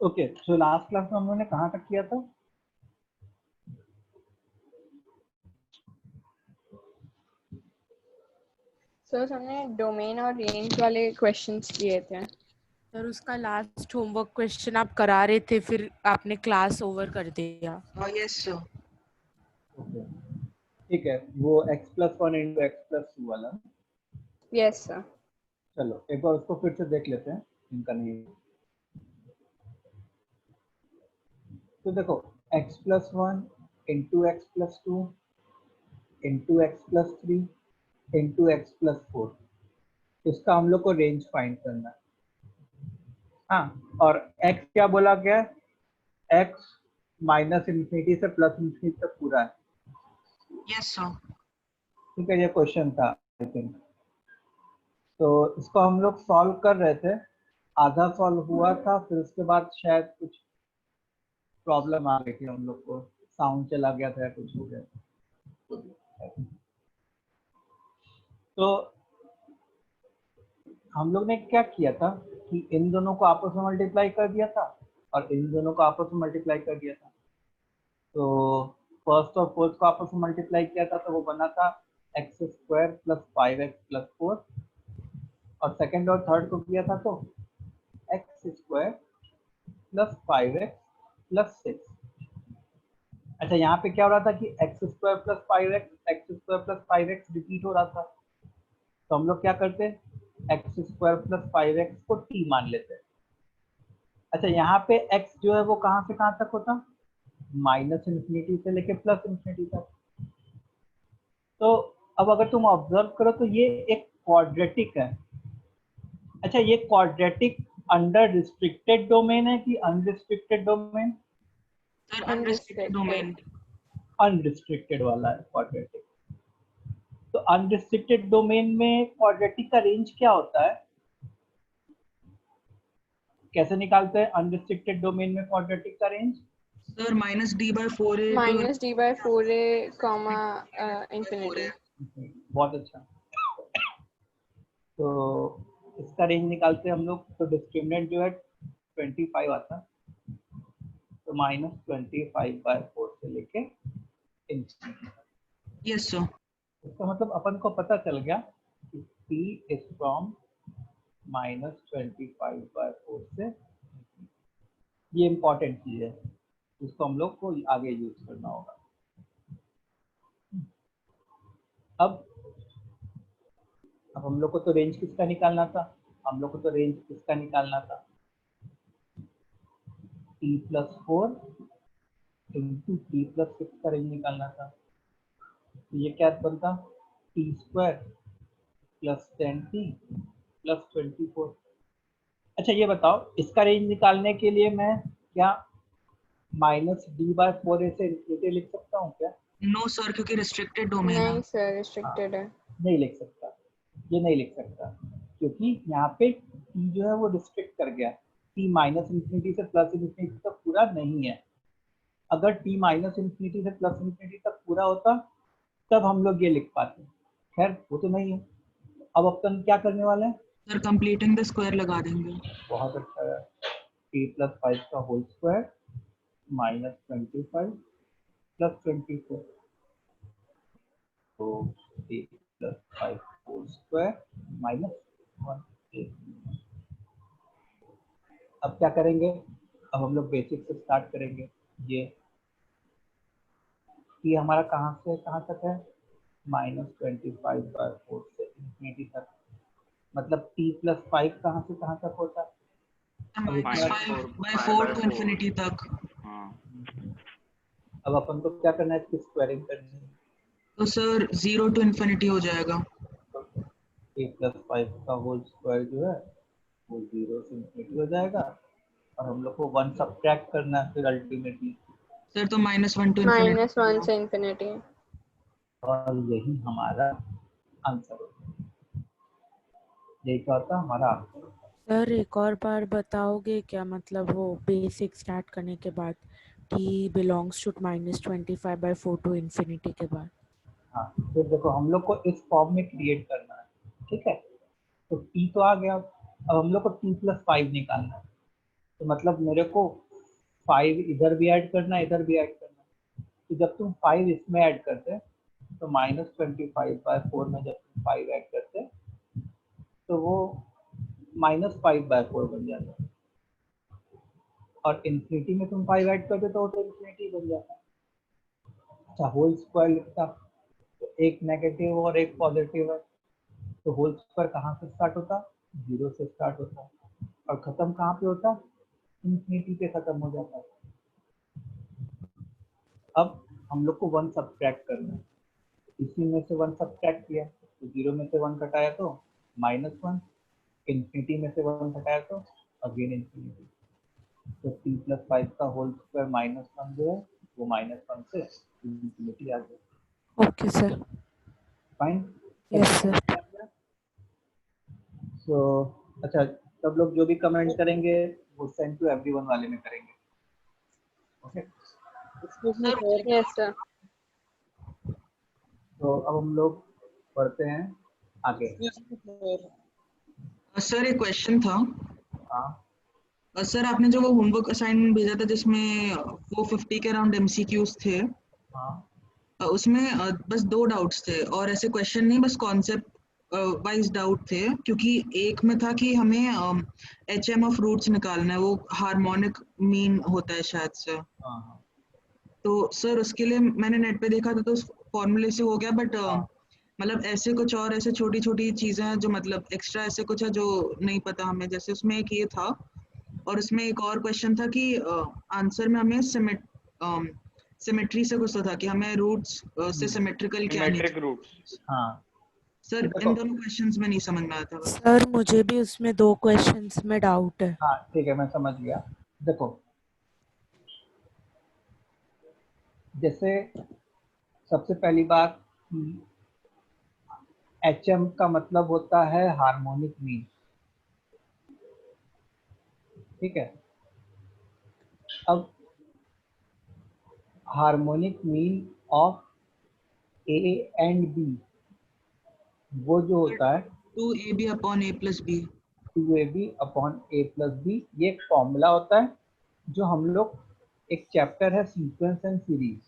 Okay, so last class में हम लोगों ने कहाँ तक किया था? सर हमने डोमेन और रेंज वाले क्वेश्चंस किए थे। सर उसका लास्ट होमवर्क क्वेश्चन आप करा रहे थे, फिर आपने क्लास ओवर कर दिया। Yes sir. ओके, ठीक है, वो x+1 इंटू x+2 वाला। Yes sir. चलो एक बार उसको फिर से देख लेते हैं, इनका नहीं। तो देखो x+1 into x+2 into x+3 into x+4, इसका हम लोग को रेंज फाइंड करना है। हाँ, और x क्या बोला गया? x -इन्फिनिटी से +इन्फिनिटी तक पूरा है। Yes sir. ठीक है, ये क्वेश्चन था आई थिंक। तो इसको हम लोग सॉल्व कर रहे थे, आधा सॉल्व हुआ था, फिर उसके बाद शायद कुछ प्रॉब्लम आ गई थी, हम लोग को साउंड चला गया था या कुछ हो गया। तो हम लोग ने क्या किया था कि इन दोनों को आपस में मल्टीप्लाई कर दिया था और इन दोनों को आपस में मल्टीप्लाई कर दिया था। तो फर्स्ट और फोर्थ को आपस में मल्टीप्लाई किया था तो वो बना था x² + 5x + 4, और सेकंड और थर्ड को किया था तो x² + 5x + 6। अच्छा, यहाँ पे क्या हो रहा था कि x² + 5x, x² + 5x repeat हो रहा था, तो हम लोग क्या करते, x² + 5x को t मान लेते। अच्छा, यहाँ पे x जो है वो कहाँ से कहाँ तक होता? -इन्फिनिटी से लेके +इन्फिनिटी तक। तो अब अगर तुम ऑब्जर्व करो तो ये एक क्वाड्रेटिक है। अच्छा, ये क्वाड्रेटिक अंडर रिस्ट्रिक्टेड डोमेन है कि unrestricted domain? Sir unrestricted domain. Unrestricted वाला है क्वाड्रेटिक। तो अनरिस्ट्रिक्टेड डोमेन में क्वाड्रेटिक का रेंज क्या होता है? कैसे निकालते हैं अनरिस्ट्रिक्टेड डोमेन में क्वाड्रेटिक का range? Sir -d/4a -d/4a, infinity. बहुत अच्छा। तो इसका रेंज निकालते हैं हम लोग, तो डिस्क्रिमिनेंट जो है 25 आता है, तो -25/4 से लेके इन्फिनिटी। Yes sir. इसका मतलब अपन को पता चल गया कि t इज फ्रॉम -25/4 से, ये इम्पोर्टेंट चीज है, इसको हम लोग को आगे यूज करना होगा। अब हम लोग को तो रेंज किसका निकालना था? हम लोग को तो रेंज किसका निकालना था? t+4 इंटू t+6 का रेंज निकालना था। तो ये क्या बनता? t² + 10t + 24। अच्छा, ये बताओ, इसका रेंज निकालने के लिए मैं क्या -d/4a से इन्फिनिटी लिख सकता हूँ क्या? नो सर, क्योंकि रिस्ट्रिक्टेड डोमेन है। नहीं सर, रिस्ट्रिक्टेड है। नहीं लिख सकता, ये नहीं लिख सकता, क्योंकि यहाँ पे t जो है वो रिस्ट्रिक्ट कर गया, t -इन्फिनिटी से +इन्फिनिटी तक पूरा नहीं है। अगर t -इन्फिनिटी से +इन्फिनिटी तक पूरा होता तब हम लोग ये लिख पाते, खैर वो तो नहीं है। अब अपन क्या करने वाले हैं? सर कंप्लीटिंग द स्क्वायर लगा देंगे। बहुत अच्छा है, t+5 का होल स्क्वायर -25 + 24, तो t+5 होल स्क्वायर -1। अब क्या करेंगे? अब हम लोग बेसिक से स्टार्ट करेंगे। ये हमारा कहाँ से कहाँ तक है? -25/4 से इन्फिनिटी तक, मतलब t+5 कहाँ से कहाँ तक होता? -5/4 टू इन्फिनिटी तक। अब अपन को क्या करना है? इसकी स्क्वायरिंग करनी है, तो सर 0 टू इन्फिनिटी हो जाएगा। t+5 का होल स्क्वायर जो है वो 0 से इन्फिनिटी हो जाएगा, और हम लोग को 1 सब्ट्रैक्ट करना है फिर अल्टीमेटली। सर तो -1 टू इन्फिनिटी। -1 से इंफिनिटी। और यही हमारा आंसर होता है, यही क्या होता है हमारा आंसर। सर एक और बार बताओगे क्या, मतलब वो बेसिक स्टार्ट करने के बाद t belongs to -25/4 to infinity के बाद? हाँ, फिर देखो हम लोग को इस फॉर्म में क्रिएट करना है, ठीक है? तो t तो आ गया, अब हम लोग को t+5 निकालना है। तो मतलब मेरे को 5 इधर भी ऐड करना है, इधर भी ऐड करना है। तो जब तुम 5 इसमें ऐड करते तो -25/4 में जब तुम 5 ऐड करते तो वो -5/4 बन जाता, और इन्फिनिटी में तुम 5 ऐड करते तो इन्फिनिटी बन जाता। अच्छा, होल स्क्वायर लिखता तो एक नेगेटिव और एक पॉजिटिव है, तो होल स्क्वायर कहाँ से स्टार्ट होता? 0 से स्टार्ट होता, और खत्म कहाँ पे होता? इन्फिनिटी पे खत्म हो जाता। अब हम लोग को 1 सब्ट्रैक्ट करना है, इसी में से 1 सब्ट्रैक्ट किया तो 0 में से 1 घटाया तो -1, इन्फिनिटी में से 1 घटाया तो अगेन इन्फिनिटी। तो t+5 का होल स्क्वायर -1 जो है वो -1 से इन्फिनिटी आ गया। Okay sir. Fine. Yes sir. So अच्छा, सब लोग जो भी कमेंट करेंगे वो सेंड टू एवरीवन वाले में करेंगे। Okay, yes sir. तो अब हम लोग पढ़ते हैं आगे। सर एक क्वेश्चन था। हाँ सर आपने जो वो होमवर्क असाइनमेंट भेजा था जिसमें 450 के अराउंड एमसीक्यूज थे, हाँ उसमें बस 2 डाउट्स थे, और ऐसे क्वेश्चन नहीं, बस कॉन्सेप्ट वाइज डाउट थे। क्योंकि एक में था कि हमें HM ऑफ रूट्स निकालना है, वो हार्मोनिक मीन होता है शायद से। हाँ तो सर उसके लिए मैंने नेट पे देखा था तो उस फॉर्मूले से हो गया, बट हाँ। मतलब ऐसे कुछ और ऐसे छोटी छोटी चीजें हैं जो मतलब एक्स्ट्रा ऐसे कुछ है जो नहीं पता हमें। जैसे उसमें एक ये था, और उसमें एक और क्वेश्चन था कि आंसर में हमें सिमेट्री से कुछ तो था कि हमें रूट्स से सिमेट्रिकल क्या सिमेट्रिक नहीं। रूट्स। हाँ सर देखो, इन दोनों क्वेश्चंस में नहीं समझ में आया था बस। सर मुझे भी उसमें 2 क्वेश्चंस में डाउट है। हाँ ठीक है, मैं समझ गया। देखो, जैसे सबसे पहली बात, HM का मतलब होता है हार्मोनिक मीन। ठीक है, अब harmonic mean of A and B, वो जो होता है 2AB upon A plus B. 2AB upon A plus B, ये एक फॉर्मूला होता है जो हम लोग, एक चैप्टर है सीक्वेंस एंड सीरीज,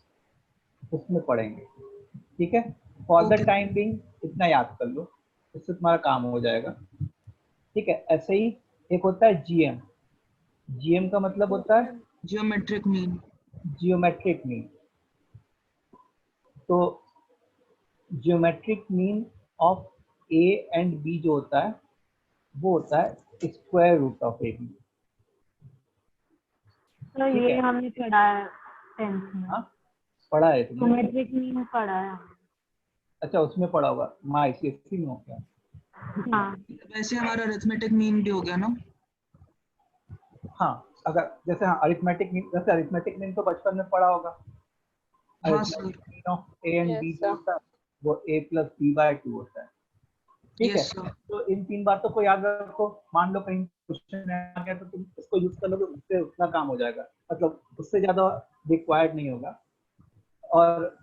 उसमें पढ़ेंगे। ठीक है, for the okay. Time being इतना याद कर लो, इससे तुम्हारा काम हो जाएगा। ठीक है, ऐसे ही एक होता है GM। GM का मतलब होता है जियोमेट्रिक मीन। Geometric mean. तो geometric mean of A and B जो होता है वो होता है स्क्वायर रूट ऑफ AB। तो ठीक ये है, हमने पढ़ा है 10th में। हाँ पढ़ा है तुमने? ज्योमेट्रिक मीन पढ़ा है। अच्छा, उसमें पढ़ा होगा, मैं ICSE में हो क्या? हाँ वैसे हमारा अरिथमेटिक मीन भी हो गया ना। हाँ, अगर जैसे हाँ अरिथमेटिक मीन, जैसे अरिथमेटिक मीन तो बचपन में पढ़ा होगा। हाँ sir. Arithmetic mean of A and B Yes, जो sir. होता है वो A प्लस B/2 होता है। ठीक है, यस सर। तो इन 3 बातों को याद रखो। मान लो कहीं क्वेश्चन आ गया तो तुम इसको यूज कर लोगे, उससे उतना काम हो जाएगा, मतलब उससे ज्यादा रिक्वायर्ड नहीं होगा। और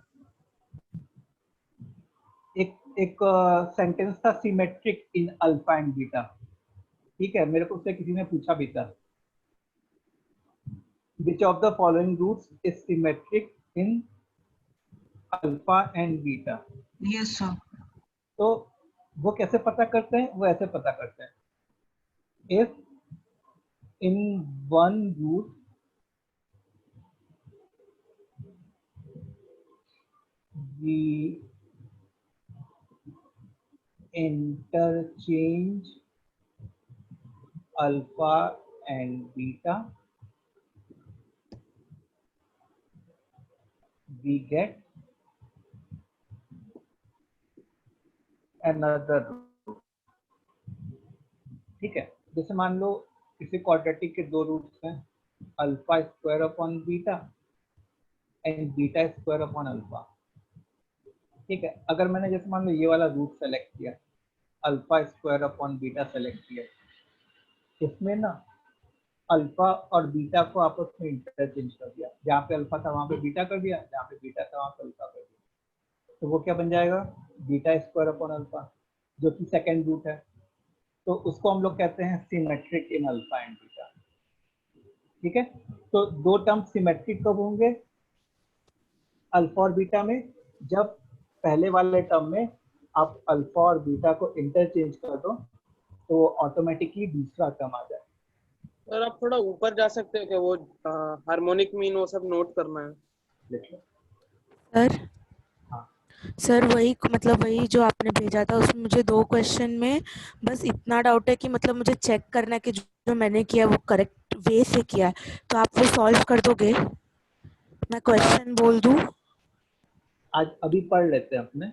एक एक सेंटेंस था symmetric in alpha and beta. ठीक है, मेरे को उससे किसी ने पूछा भी था, which of the following roots is symmetric in alpha and beta? Yes sir. तो वो कैसे पता करते हैं? वो ऐसे पता करते हैं, if in one root we interchange alpha and beta, we get another root। ठीक है, जैसे मान लो किसी क्वाड्रेटिक के 2 रूट्स हैं, alpha square upon beta and beta square upon alpha. ठीक है, अगर मैंने जैसे मान लो ये वाला रूट सेलेक्ट किया, alpha square upon beta select किया, इसमें ना अल्फा और बीटा को आपस में इंटरचेंज कर दिया, जहाँ पे अल्फा था वहाँ पे बीटा कर दिया, जहाँ पे बीटा था वहाँ पे अल्फा कर दिया, तो वो क्या बन जाएगा? बीटा स्क्वायर अपॉन अल्फा, जो कि सेकेंड रूट है। तो उसको हम लोग कहते हैं symmetric in alpha and beta. ठीक है, तो दो टर्म सिमेट्रिक कब होंगे? अल्फा और बीटा में, जब पहले वाले टर्म में आप अल्फा और बीटा को इंटरचेंज कर दो तो ऑटोमेटिकली दूसरा टर्म आ जाए। सर आप थोड़ा ऊपर जा सकते हो क्या, वो हार्मोनिक मीन वो सब नोट करना है। लिख लो। सर हाँ सर वही मतलब वही जो आपने भेजा था उसमें मुझे 2 क्वेश्चन में बस इतना डाउट है कि मतलब मुझे चेक करना है कि जो मैंने किया वो करेक्ट वे से किया है, तो आप वो सॉल्व कर दोगे? मैं क्वेश्चन बोल दूं? आज अभी पढ़ लेते हैं अपने,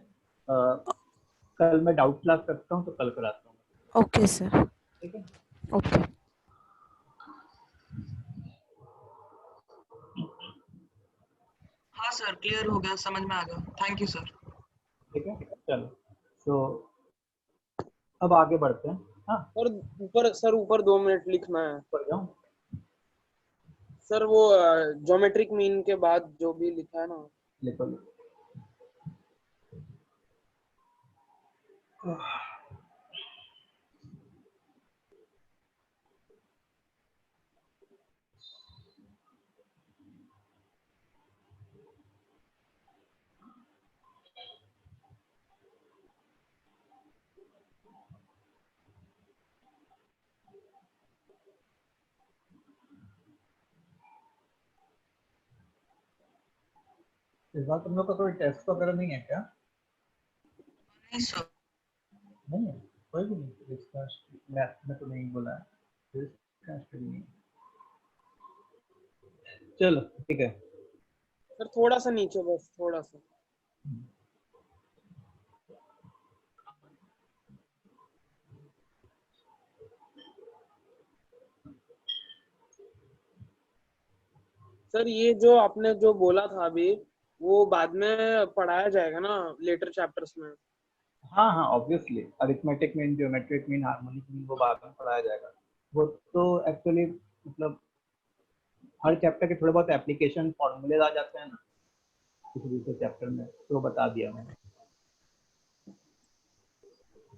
कल मैं डाउट क्लास रखता हूँ तो कल कराता हूँ। ओके सर, ठीक है, ओके। हाँ सर, क्लियर हो गया, समझ में आ गया, थैंक यू सर। ठीक है, चलो तो अब आगे बढ़ते हैं। हाँ, सर ऊपर 2 मिनट लिखना है पढ़ जाऊँ। सर, वो ज्योमेट्रिक मीन के बाद जो भी लिखा है ना। लिखो लिखो। इस बार तुम लोग का कोई टेस्ट वगैरह नहीं है क्या? नहीं सर। नहीं है, कोई भी नहीं? इसका मैथ में तो नहीं बोला है, इसका नहीं है। चलो ठीक है। सर थोड़ा सा नीचे, बस थोड़ा सा। सर ये जो आपने जो बोला था अभी, वो बाद में पढ़ाया जाएगा ना लेटर चैप्टर्स में? हाँ हाँ, obviously arithmetic mean, geometric mean, harmonic mean वो बाद में पढ़ाया जाएगा। वो तो एक्चुअली मतलब हर चैप्टर के थोड़े बहुत एप्लीकेशन फॉर्मूले आ जाते हैं ना किसी दूसरे चैप्टर में, तो बता दिया मैंने।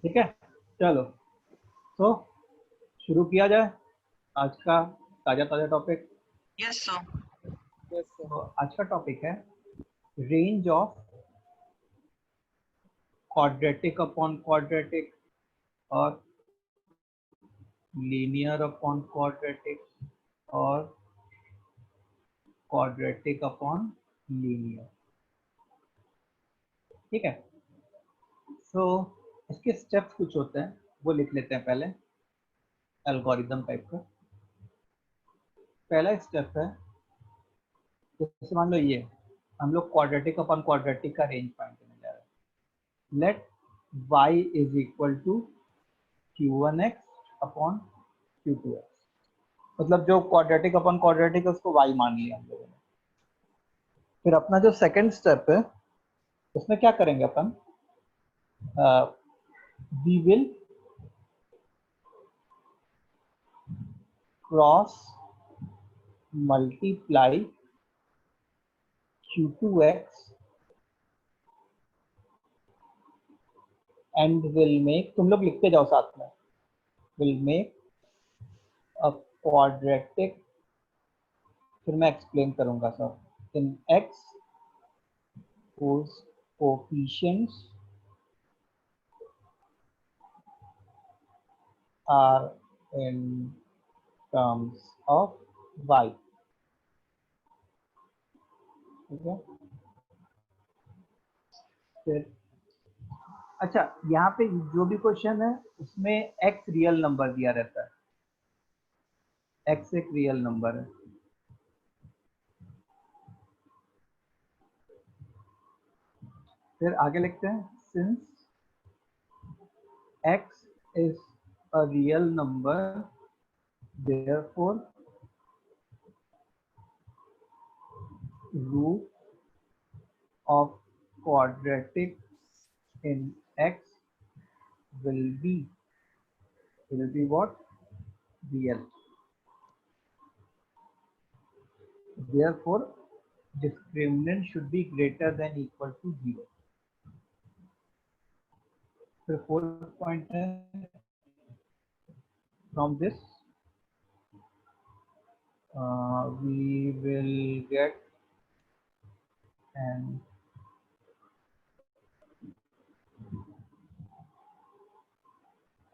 ठीक है, चलो तो शुरू किया जाए आज का ताजा ताजा topic. Yes sir. Yes sir. तो आज का टॉपिक है range of quadratic upon quadratic और लीनियर अपॉन क्वाड्रेटिक और क्वाड्रेटिक अपॉन लीनियर। ठीक है, सो इसके स्टेप्स कुछ होते हैं, वो लिख लेते हैं पहले, एल्गोरिदम टाइप का। पहला स्टेप है, जैसे मान लो ये हम लोग क्वाड्रेटिक अपॉन क्वाड्रेटिक का रेंज फाइंड करने जा रहे हैं। Let y is equal to q1x upon q2x, मतलब जो क्वाड्रेटिक अपॉन क्वाड्रेटिक है उसको y मान लिया हम लोगों ने। फिर अपना जो सेकंड स्टेप है उसमें क्या करेंगे अपन, we will cross multiply q2x and will make, तुम लोग लिखते जाओ साथ में, विल मेक अ क्वाड्रेटिक, फिर मैं एक्सप्लेन करूंगा सब, इन x whose coefficients are in terms of y। ठीक है, फिर अच्छा यहाँ पे जो भी क्वेश्चन है उसमें x रियल नंबर दिया रहता है, x एक रियल नंबर है। फिर आगे लिखते हैं, since x is a real number therefore root of quadratic in x will be what? Real. Therefore discriminant should be greater than equal to 0. The fourth point is, from this we will get an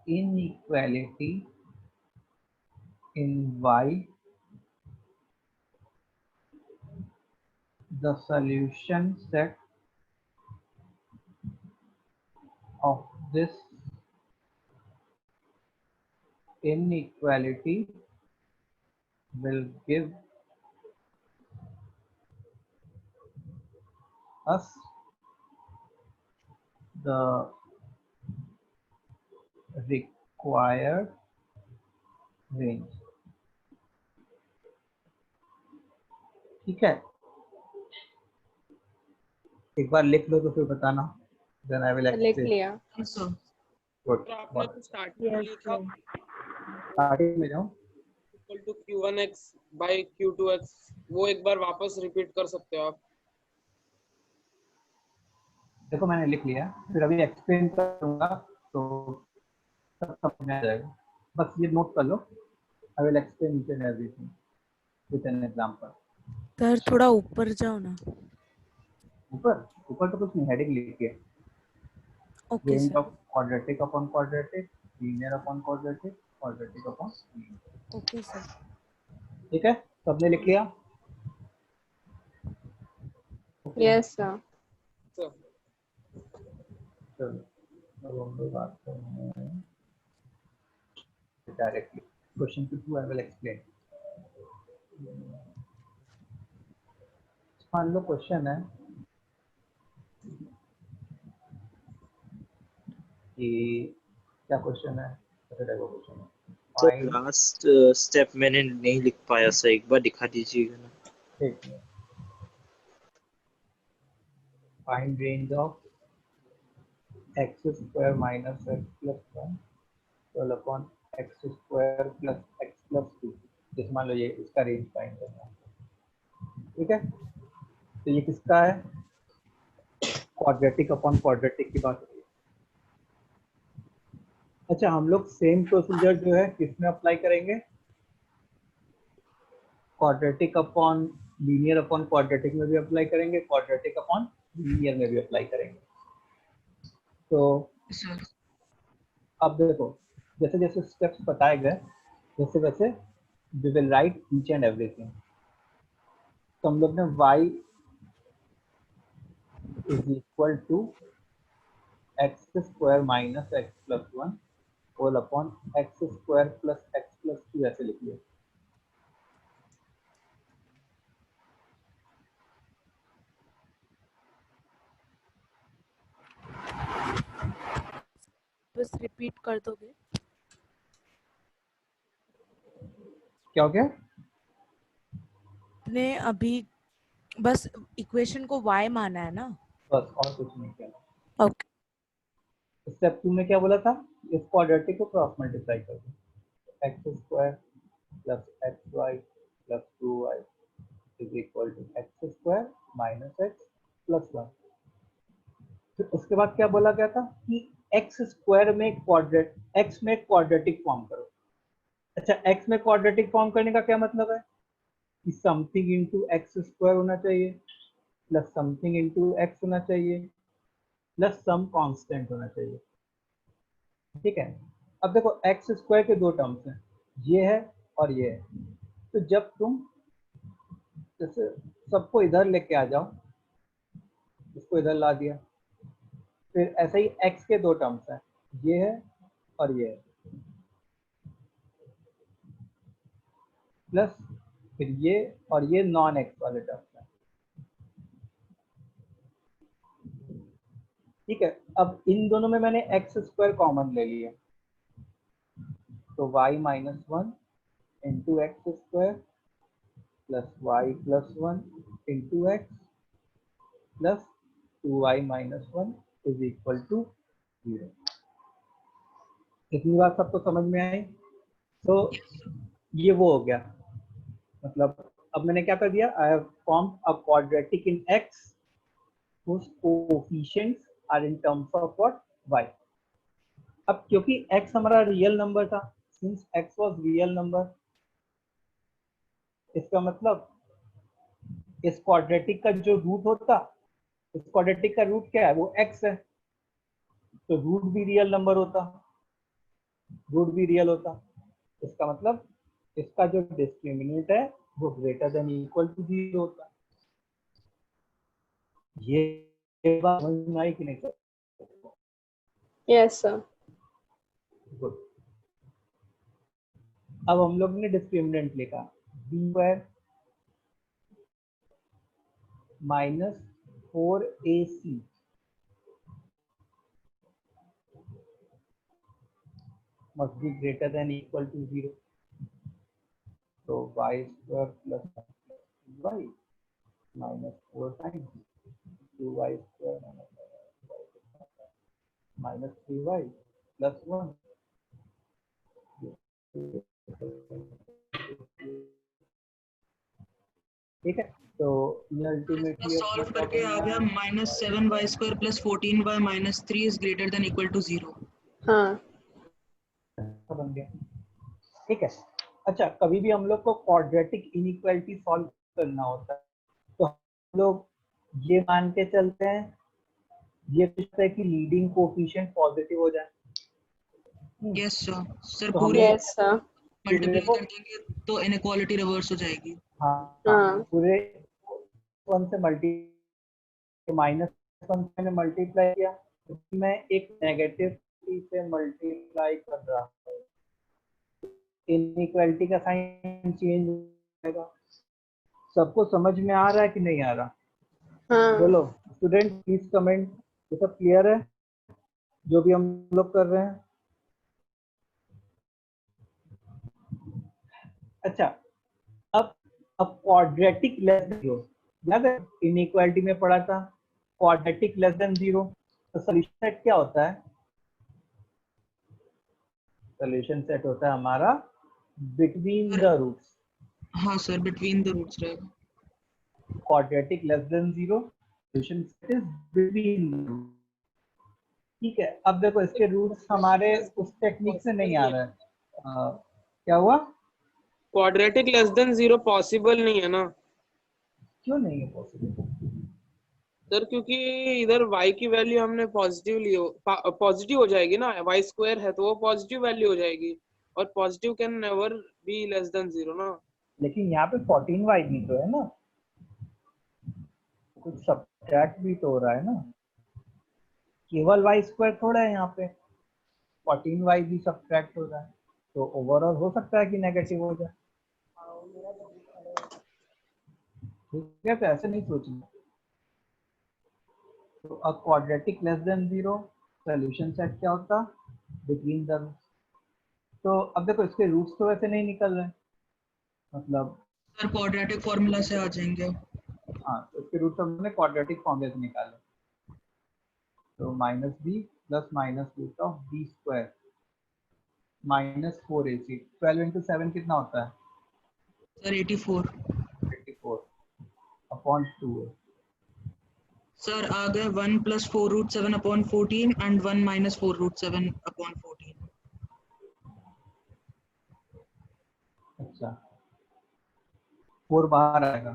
inequality in y. The solution set of this inequality will give us the required range. ठीक है, एक बार लिख लो तो फिर बताना, then I will लिख explain. लिया। Yes, sir. Good. तो आपने तो स्टार्टिंग में Yes, लिखा sir. स्टार्टिंग में जाओ। Equal to q1x bye q2x, वो एक बार वापस रिपीट कर सकते हो आप। देखो मैंने लिख लिया, फिर अभी एक्सप्लेन करूंगा तो सब समझ में आ जाएगा। बस ये नोट कर लो, I will explain each and everything with an example. Sir थोड़ा ऊपर जाओ ना। ऊपर ऊपर तो कुछ नहीं, हेडिंग लिखिए, okay range sir. Of quadratic upon quadratic, linear upon quadratic, quadratic upon linear. Okay sir. ठीक है, सबने लिख लिया? Yes sir. तो चलो अब हम लोग बात करते हैं directly question two two. I will explain. मान लो क्वेश्चन है कि क्या क्वेश्चन है, क्वेश्चन है सर फाइंड, लास्ट स्टेप मैंने नहीं लिख पाया सर, एक बार दिखा दीजिएगा ना। ठीक है, find range of x square minus x plus one twelve upon x square plus x plus to. जैसे मान लो ये इसका रेंज फाइंड करना है, ठीक है। तो ये किसका है, क्वाड्रेटिक अपॉन क्वाड्रेटिक की बात हो रही है। अच्छा, हम लोग सेम प्रोसीजर जो है किसमें अप्लाई करेंगे, quadratic upon linear upon quadratic में भी अप्लाई करेंगे, क्वाड्रेटिक अपॉन लीनियर में भी अप्लाई करेंगे। तो Yes, sir. अब देखो, जैसे जैसे स्टेप्स बताए गए वैसे वैसे we will write each and everything. तो हम लोग ने y is equal to x square minus x plus one whole upon x square plus x plus two ऐसे लिख लिया। बस रिपीट कर दोगे? क्या हो गया? आपने अभी बस इक्वेशन को y माना है ना? बस और कुछ नहीं किया। ओके। स्टेप 2 में क्या बोला था, इस क्वाड्रेटिक को क्रॉस मल्टीप्लाई कर दो, x square plus x y plus two y is equal to x square minus x plus one. फिर उसके बाद क्या बोला गया था कि एक्स स्क्वायर में क्वाड्रेट, एक्स में क्वाड्रेटिक फॉर्म करो। अच्छा, एक्स में क्वाड्रेटिक फॉर्म करने का क्या मतलब है कि समथिंग इंटू एक्स स्क्वायर होना चाहिए प्लस समथिंग इंटू एक्स होना चाहिए प्लस सम कांस्टेंट होना चाहिए। ठीक है, अब देखो एक्स स्क्वायर के दो टर्म्स हैं, ये है और ये है। तो जब तुम जैसे सबको इधर लेके आ जाओ, इसको इधर ला दिया, फिर ऐसे ही एक्स के दो टर्म्स हैं, ये है और ये है, प्लस फिर ये और ये नॉन एक्स वाले टर्म्स हैं। ठीक है, अब इन दोनों में मैंने एक्स स्क्वायर कॉमन ले लिया, तो y minus one into x square plus y plus one into x plus two y minus one is equal to zero. इतनी बात सबको समझ में आई? तो ये वो हो गया, मतलब अब मैंने क्या कर दिया, I have formed a quadratic in x whose coefficients are in terms of what, y। अब क्योंकि x हमारा रियल नंबर था, since x was real number, इसका मतलब इस क्वाड्रेटिक का जो रूट होता, इस क्वाड्रेटिक का रूट क्या है, वो x है, तो रूट भी रियल नंबर होता, रूट भी रियल होता। इसका मतलब इसका जो डिस्क्रिमिनेंट है वो ग्रेटर देन इक्वल टू 0 होता। ये बात समझ में आई कि नहीं? Yes, sir. गुड। अब हम लोग ने डिस्क्रिमिनेंट लिखा b square minus 4ac must be greater than equal to 0. So y square plus y minus 4 times 2y square minus 3y plus 1. ठीक है, तो ये अल्टीमेटली सॉल्व करके आ गया -7y² + 14y - 3 is greater than equal to 0। हाँ. बन गया। ठीक है, अच्छा कभी भी हम लोग को क्वाड्रेटिक इनइक्वालिटी सॉल्व करना होता है तो हम लोग ये मान के चलते हैं, ये पूछते हैं कि लीडिंग कोएफिशिएंट पॉजिटिव हो जाए। Yes sir. सर तो हम पूरे Yes, sir. मल्टीप्लाई देखो, कर देंगे तो इनइक्वालिटी रिवर्स हो जाएगी। हाँ हाँ. पूरे 1 से मल्टी -1 से मल्टीप्लाई किया तो मैं एक नेगेटिव से मल्टीप्लाई कर रहा हूँ, इनइक्वालिटी का साइन चेंज हो जाएगा। सबको समझ में आ रहा है कि नहीं आ रहा? हाँ. बोलो स्टूडेंट प्लीज कमेंट, ये सब क्लियर है जो भी हम लोग कर रहे हैं? अच्छा, अब क्वाड्रेटिक लेस देन 0, याद है इनइक्वालिटी में पढ़ा था क्वाड्रेटिक लेस देन 0, तो सॉल्यूशन सेट क्या होता है? सॉल्यूशन सेट होता है हमारा बिटवीन द रूट्स। हाँ सर, बिटवीन द रूट्स रहेगा। Quadratic less than 0, solution set is between the roots. ठीक है, अब देखो इसके रूट्स हमारे उस टेक्निक से नहीं आ रहा है। क्या हुआ? क्वाड्रेटिक लेस देन 0 पॉसिबल नहीं है ना क्यों नहीं है पॉसिबल? सर, क्योंकि इधर y की वैल्यू हमने पॉजिटिव हो जाएगी ना, y² है तो वो पॉजिटिव वैल्यू हो जाएगी और positive can never be less than 0 ना। लेकिन यहाँ पे 14y भी तो है ना, कुछ सब्ट्रैक्ट भी तो हो रहा है ना, केवल y² थोड़ा है यहाँ पे, 14y भी सब्ट्रैक्ट हो रहा है, तो ओवरऑल हो सकता है कि नेगेटिव हो जाए। ठीक है, तो ऐसे नहीं सोचना। तो a quadratic less than 0, solution set क्या होता? Between the roots. तो अब देखो इसके रूट्स तो वैसे नहीं निकल रहे, मतलब सर क्वाड्रेटिक फॉर्मूला से आ जाएंगे। हाँ, तो इसके रूट्स हमने क्वाड्रेटिक फॉर्मूले से निकाले, तो -b प्लस -√b² -4ac, 12 × 7 कितना होता है? सर 84। 84 अपॉन 2 है। सर आ गए 1 + 4√7/14 एंड 1 - 4√7/14। अच्छा 4 बाहर आएगा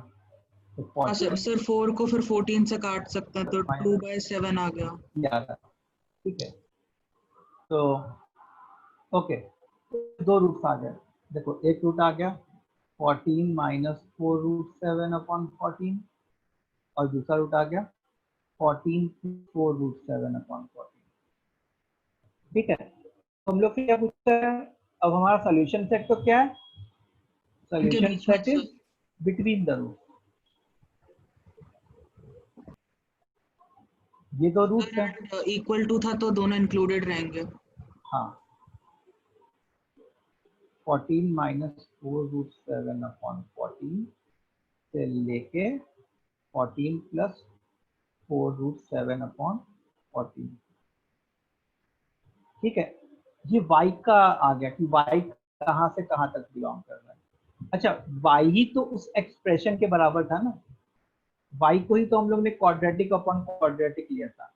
तो हाँ सर, 4 को फिर 14 से काट सकते हैं तो 2/7 आ गया। ये आ रहा है। ठीक है, तो ओके, दो रूट्स आ गए। देखो एक रूट आ गया 14 - 4√7/14 और दूसरा रूट आ गया 14 + 4√7/14। ठीक है, तो हम लोग से क्या पूछता है? अब हमारा सॉल्यूशन सेट तो क्या है? इनके सॉल्यूशन बीच में set is between the root. ये दो रूट्स हैं। इक्वल टू था तो दोनों इंक्लूडेड रहेंगे। हाँ, 14 - 4√7/14 से लेके 14 + 4√7/14। ठीक है, ये y का आ गया कि y कहाँ से कहाँ तक बिलोंग कर रहा है। अच्छा, y ही तो उस एक्सप्रेशन के बराबर था ना, y को ही तो हम लोग ने क्वाड्रेटिक अपॉन क्वाड्रेटिक लिया था।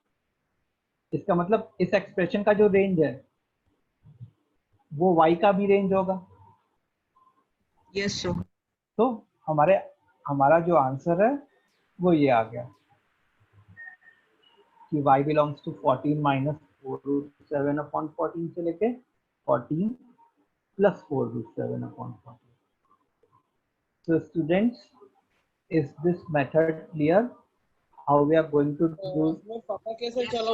इसका मतलब इस एक्सप्रेशन का जो रेंज है वो y का भी रेंज होगा। Yes sir. तो हमारा जो आंसर है वो ये आ गया कि y बिलोंग्स टू 14 माइनस 4√7/14 से लेके 14 plus 4√7/14. So students, is this method clear? How we are going to do? उसमें पता कैसे चला?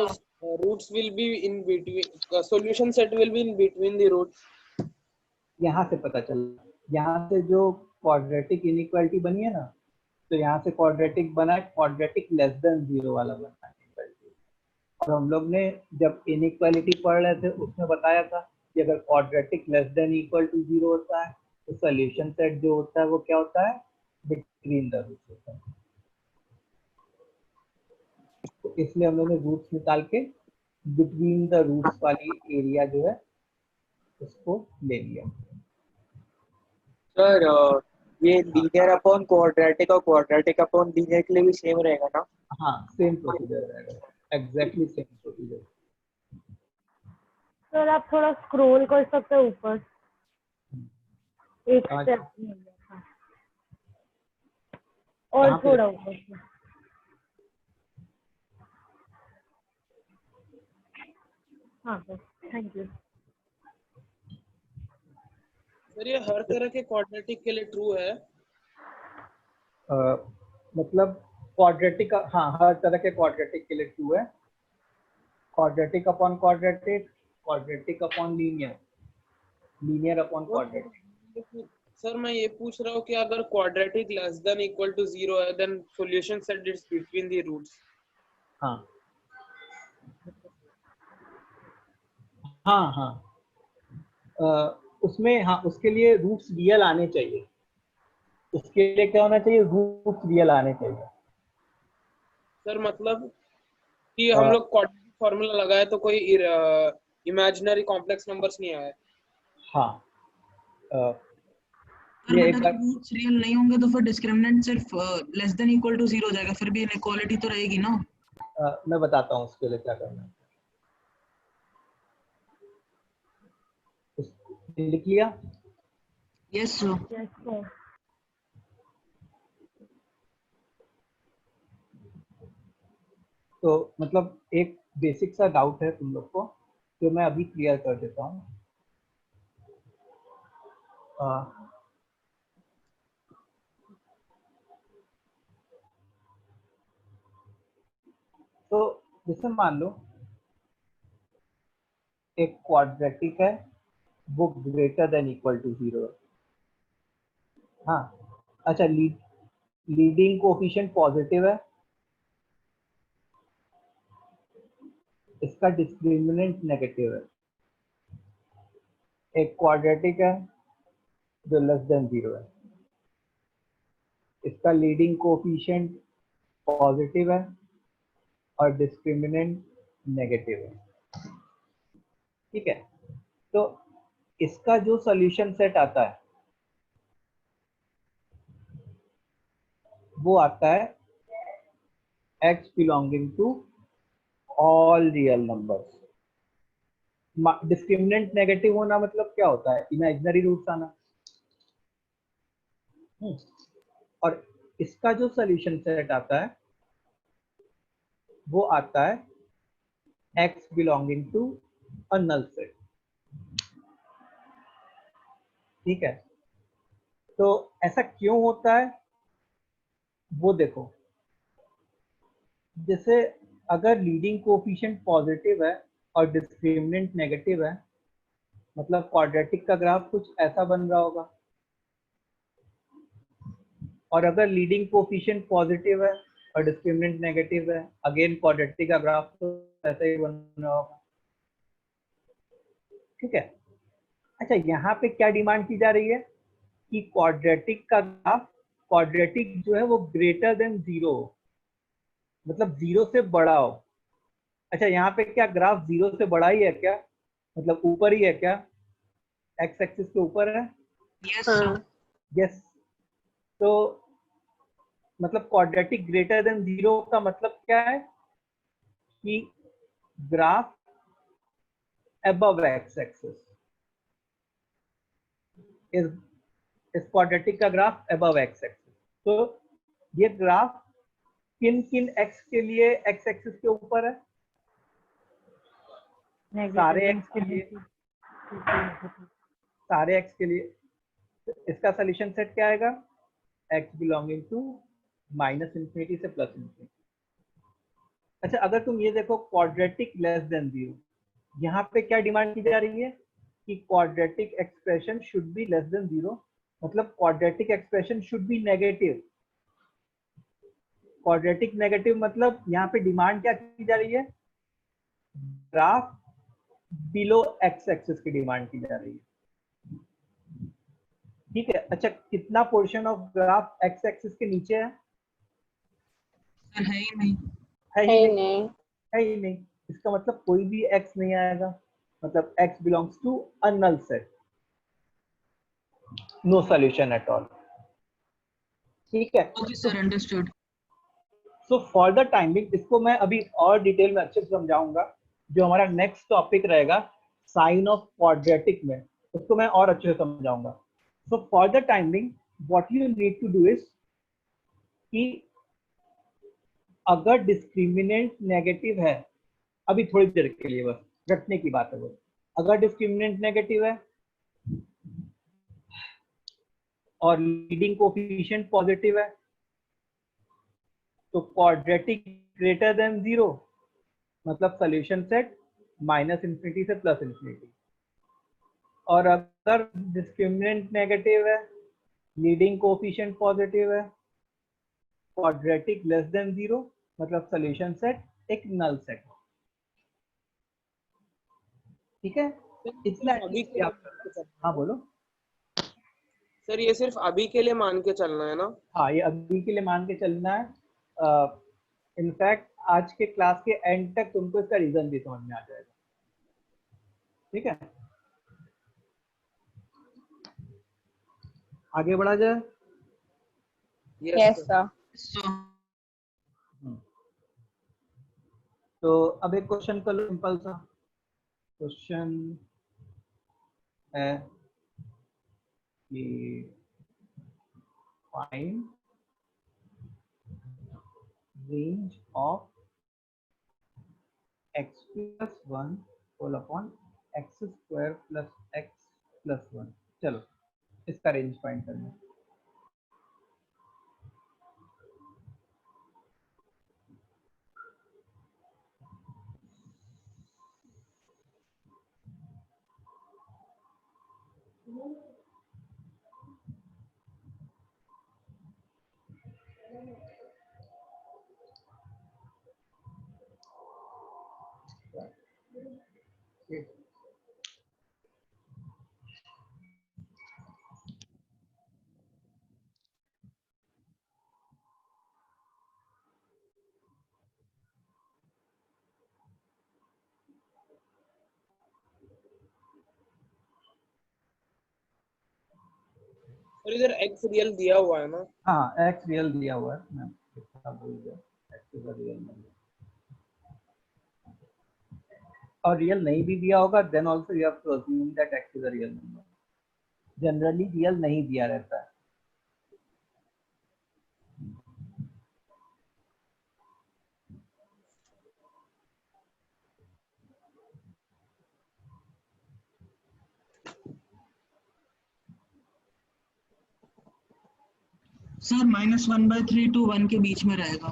Roots will be in between, solution set will be in between the roots. यहाँ से पता चला, यहाँ से जो क्वाड्रेटिक इनइक्वालिटी बनी है ना, तो यहाँ से क्वाड्रेटिक बना है, क्वाड्रेटिक लेस देन 0 वाला बना है. और हम लोग ने जब इनइक्वालिटी पढ़ रहे थे उसमें बताया था कि अगर quadratic less than equal to 0 होता है तो सॉल्यूशन सेट जो होता है वो क्या होता है? बिटवीन द रूट्स होता है. तो इसलिए हम लोग ने रूट्स निकाल के बिटवीन द रूट्स वाली एरिया जो है उसको ले लिया. सर ये लीनियर अपॉन क्वाड्रेटिक और क्वाड्रेटिक अपॉन लीनियर के लिए भी सेम रहेगा ना? हाँ, सेम प्रोसीजर रहेगा, एग्जैक्टली सेम प्रोसीजर. सर आप थोड़ा स्क्रॉल कर सकते हो ऊपर, एक हाँ. स्टेप मिल गया था और कहाँ पे? थोड़ा ऊपर से. हाँ सर, थैंक यू. सर ये हर तरह के क्वाड्रेटिक के लिए ट्रू है? मतलब क्वाड्रेटिक, हाँ, हर तरह के क्वाड्रेटिक के लिए ट्रू है. Quadratic upon quadratic, quadratic upon linear, linear upon quadratic. Sir मैं ये पूछ रहा हूँ कि अगर quadratic less than equal to 0 है then solution set is between the roots. हाँ हाँ हाँ, उसमें हाँ, उसके लिए रूट्स रियल आने चाहिए. उसके लिए क्या होना चाहिए? रूट्स रियल आने चाहिए. सर मतलब कि हम लोग क्वाड्रेटिक फार्मूला लगाए तो कोई इमेजिनरी कॉम्प्लेक्स नंबर्स नहीं आए. हाँ, ये अगर रूट्स रियल नहीं होंगे तो फिर डिस्क्रिमिनेंट सिर्फ लेस देन इक्वल टू 0 हो जाएगा, फिर भी इनइक्वालिटी तो रहेगी ना. मैं बताता हूँ उसके लिए क्या करना है. लिख लिया? Yes sir. Yes sir. तो मतलब एक बेसिक सा डाउट है तुम लोग को, जो मैं अभी क्लियर कर देता हूँ. तो जैसे मान लो एक क्वाड्रेटिक है, वो ग्रेटर देन इक्वल टू 0 है. हाँ, अच्छा, लीडिंग कोएफिशिएंट पॉजिटिव है, इसका डिस्क्रिमिनेंट नेगेटिव है. एक क्वाड्रेटिक है जो लेस देन 0 है, इसका लीडिंग कोएफिशिएंट पॉजिटिव है और डिस्क्रिमिनेंट नेगेटिव है. ठीक है, तो इसका जो सॉल्यूशन सेट आता है वो आता है x belonging to all real numbers. Discriminant negative होना मतलब क्या होता है? इमेजिनरी रूट्स आना. और इसका जो सॉल्यूशन सेट आता है वो आता है x belonging to a null set. ठीक है, तो ऐसा क्यों होता है वो देखो. जैसे अगर लीडिंग कोएफिशिएंट पॉजिटिव है और डिस्क्रिमिनेंट नेगेटिव है, मतलब क्वाड्रेटिक का ग्राफ कुछ ऐसा बन रहा होगा. और अगर लीडिंग कोएफिशिएंट पॉजिटिव है और डिस्क्रिमिनेंट नेगेटिव है, अगेन क्वाड्रेटिक का ग्राफ तो ऐसा ही बन रहा होगा. ठीक है. अच्छा, यहाँ पे क्या डिमांड की जा रही है कि क्वाड्रेटिक का ग्राफ, क्वाड्रेटिक जो है वो ग्रेटर देन 0 हो, मतलब 0 से बड़ा हो. अच्छा, यहाँ पे क्या ग्राफ 0 से बड़ा ही है क्या? मतलब ऊपर ही है क्या? एक्स एक्सिस के ऊपर है. Yes sir. यस. तो मतलब क्वाड्रेटिक ग्रेटर देन 0 का मतलब क्या है कि ग्राफ above एक्स एक्सिस. इस क्वाड्रेटिक का ग्राफ above एक्स एक्सिस. तो ये ग्राफ किन किन x के लिए x एक्सिस के ऊपर है? सारे x के लिए, सारे x के लिए। तो इसका सोल्यूशन सेट क्या आएगा? x बिलोंगिंग टू -∞ से +∞। अच्छा, अगर तुम ये देखो क्वाड्रेटिक लेस देन 0, यहाँ पे क्या डिमांड की जा रही है कि quadratic expression should be less than 0, मतलब quadratic expression should B negative. Quadratic negative मतलब यहाँ पे डिमांड क्या की जा रही है? ग्राफ बिलो x एक्सिस की डिमांड की जा रही है। ठीक है। अच्छा, कितना portion of graph x axis के नीचे है? सर है ही नहीं। है है ही ही नहीं, नहीं। है ही नहीं। इसका मतलब कोई भी x नहीं आएगा, मतलब x belongs to a null set, no solution at all. ठीक है। Okay sir, understood. So for the timing, इसको मैं अभी और डिटेल में अच्छे से समझाऊंगा। जो हमारा नेक्स्ट टॉपिक रहेगा साइन ऑफ क्वाड्रेटिक में, उसको मैं और अच्छे से समझाऊंगा। So for the timing what you need to do is कि अगर डिस्क्रिमिनेंट नेगेटिव है, अभी थोड़ी देर के लिए बस रटने की बात है वो, अगर डिस्क्रिमिनेंट नेगेटिव है और लीडिंग कोफिशिएंट पॉजिटिव है, तो क्वाड्रेटिक ग्रेटर देन 0, मतलब सॉल्यूशन सेट -∞ से +∞। और अगर डिस्क्रिमिनेंट नेगेटिव है, लीडिंग कोफिशिएंट पॉजिटिव है, क्वाड्रेटिक लेस देन 0, मतलब सॉल्यूशन सेट एक नल सेट। ठीक है, इतना अभी के आप। हाँ बोलो। सर, ये सिर्फ अभी के लिए मान के चलना है ना? हाँ, ये अभी के लिए मान के चलना है। इनफैक्ट आज के क्लास के एंड तक तुमको इसका रीजन भी समझ में आ जाएगा। ठीक है, आगे बढ़ा जाए। Yes sir. तो अब एक क्वेश्चन कर लो, सिंपल सा क्वेश्चन है कि find range of x plus 1 whole upon x square plus x plus 1। चलो इसका रेंज फाइंड करना है। और इधर x रियल दिया हुआ है ना? हाँ, x रियल दिया हुआ है, मैं भूल गया, x इज रियल नंबर। और रियल नहीं भी दिया होगा then also you have to assume that x is a real number. Generally real नहीं दिया रहता है। सर -1/3 to 1 के बीच में रहेगा।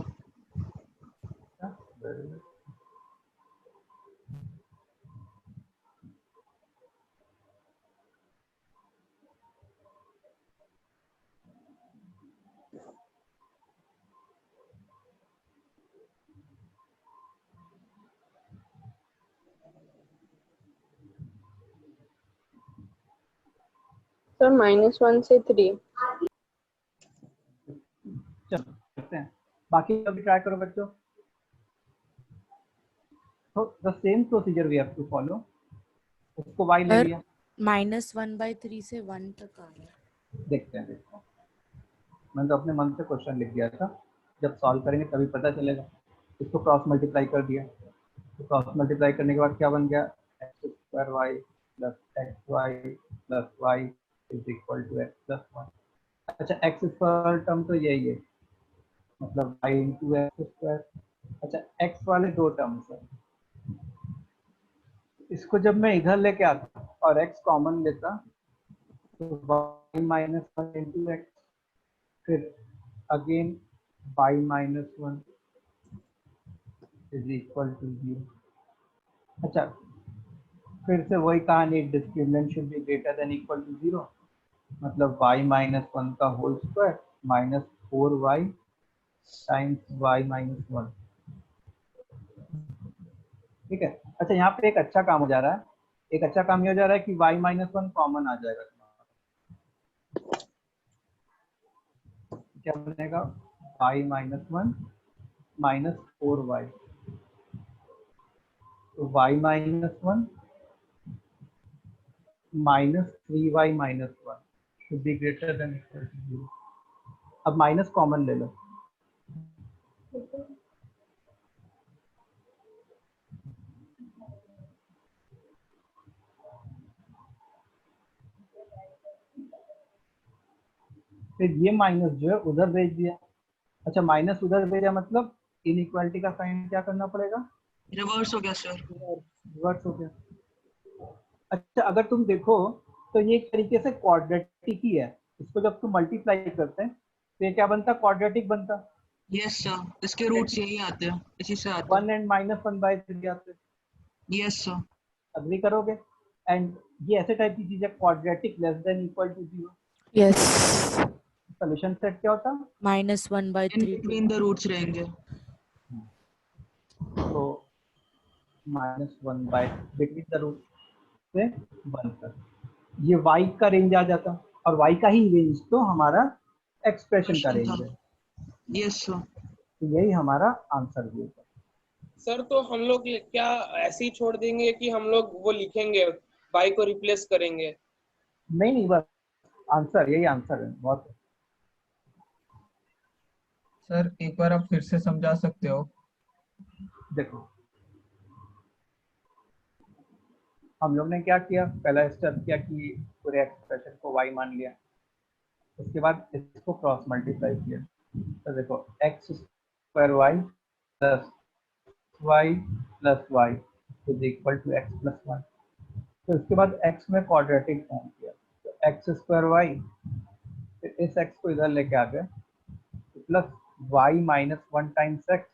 सर -1 से 3। चलो करते हैं, बाकी अभी ट्राई करो बच्चों। तो the same procedure we have to follow. उसको y ले सर लिया, -1/3 से 1 तक आ गया। देखते हैं। मैंने तो अपने मन से क्वेश्चन लिख दिया था, जब सॉल्व करेंगे तभी पता चलेगा। इसको क्रॉस मल्टीप्लाई कर दिया, तो क्रॉस मल्टीप्लाई करने के बाद क्या बन गया? x² y plus xy plus y is equal to x plus 1। अच्छा एक्स स्क्वायर टर्म तो यही है, मतलब y इंटू एक्स स्क्वायर। अच्छा एक्स वाले दो टर्म्स है, इसको जब मैं इधर लेके आता और x कॉमन लेता तो y minus one into X, फिर again y minus one is equal to 0। अच्छा फिर से वही कहानी, discriminant should be greater than equal to 0, मतलब y माइनस वन का whole square minus 4y times y minus one. ठीक है। अच्छा यहाँ पे एक अच्छा काम हो जा रहा है, एक अच्छा काम ये हो जा रहा है कि y माइनस वन कॉमन आ जाएगा तुम्हारा। क्या बनेगा, y minus one minus 4y, तो y minus one minus 3y minus one should be greater than equal to 0। अब माइनस कॉमन ले लो, फिर ये माइनस जो है उधर भेज दिया। अच्छा माइनस उधर भेजा मतलब इनइक्वालिटी का साइन क्या करना पड़ेगा, रिवर्स हो गया सर। रिवर्स हो गया। अच्छा अगर तुम देखो तो ये एक तरीके से क्वाड्रेटिक ही है, इसको जब तुम मल्टीप्लाई करते हैं तो ये क्या बनता, क्वाड्रेटिक बनता। यस सर, इसके रूट्स यही आते हैं, इसी से आते हैं। 1 and minus one by three आते, यस सर। अग्री करोगे। एंड ये ऐसे टाइप की चीज है, quadratic less than equal to 0, yes, solution set क्या होता, इन -1/3 बिटवीन द रूट्स रहेंगे। तो minus one by between the root से वन तक, ये y का रेंज आ जाता, और y का ही रेंज तो हमारा एक्सप्रेशन का क्वेश्चन था। रेंज है, यस सर। तो यही हमारा आंसर भी होगा। सर तो हम लोग क्या ऐसे ही छोड़ देंगे कि हम लोग वो लिखेंगे, बाई को रिप्लेस करेंगे? नहीं नहीं, बस आंसर यही आंसर है, बहुत। सर एक बार आप फिर से समझा सकते हो? देखो हम लोग ने क्या किया, पहला स्टेप किया कि पूरे एक्सप्रेशन को y मान लिया, उसके बाद इसको क्रॉस मल्टीप्लाई किया, तो देखो x square y plus y is equal to x plus one. तो इसके बाद x में क्वाड्रेटिक फॉर्म किया, तो एक्स स्क्वायर वाई, फिर इस x को इधर लेके आ गए, तो plus y minus one times x,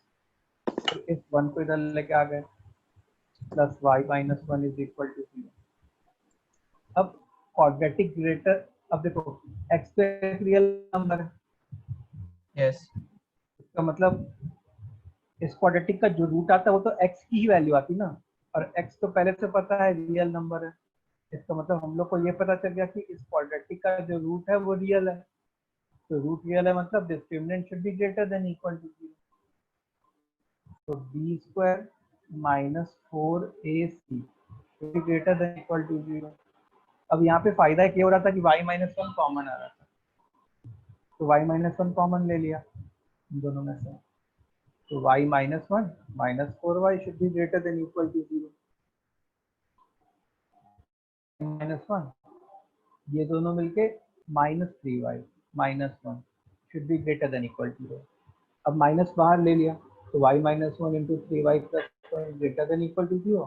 फिर इस वन को इधर लेके आ गए, plus y minus one is equal to 0। अब क्वाड्रेटिक ग्रेटर, अब देखो x तो एक रियल नंबर है, यस। इसका मतलब इस क्वाड्रेटिक का जो रूट आता है वो तो x की ही वैल्यू आती ना, और x तो पहले से पता है रियल नंबर है, इसका मतलब हम लोग को ये पता चल गया कि इस क्वाड्रेटिक का जो रूट है वो रियल है, तो रूट रियल है मतलब discriminant should be greater than equal to 0, तो b square minus 4ac should be greater than equal to 0। अब यहाँ पे फायदा ये हो रहा था कि y माइनस वन कॉमन आ रहा था, तो y माइनस वन कॉमन ले लिया इन दोनों में से, तो y minus one minus 4y should be greater than equal to 0, minus one, ये दोनों मिलके minus 3y minus one should be greater than equal to 0। अब माइनस बाहर ले लिया, तो y minus one into three y plus greater than equal to 0,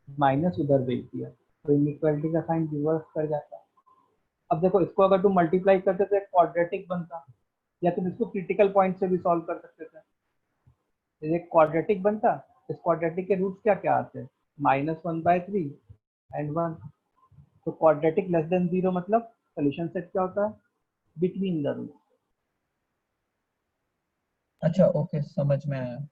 minus उधर भेज दिया, तो इनइक्वालिटी का साइन रिवर्स कर जाता। अब देखो इसको अगर तुम मल्टीप्लाई करते तो क्वाड्रेटिक बनता, या तुम इसको क्रिटिकल पॉइंट से भी सॉल्व कर सकते थे, तो एक क्वाड्रेटिक बनता। इस क्वाड्रेटिक के रूट्स क्या क्या आते हैं, minus one by three and one, तो क्वाड्रेटिक लेस देन 0 मतलब सोल्यूशन सेट क्या होता है, बिटवीन द रूट। अच्छा ओके, समझ में आया।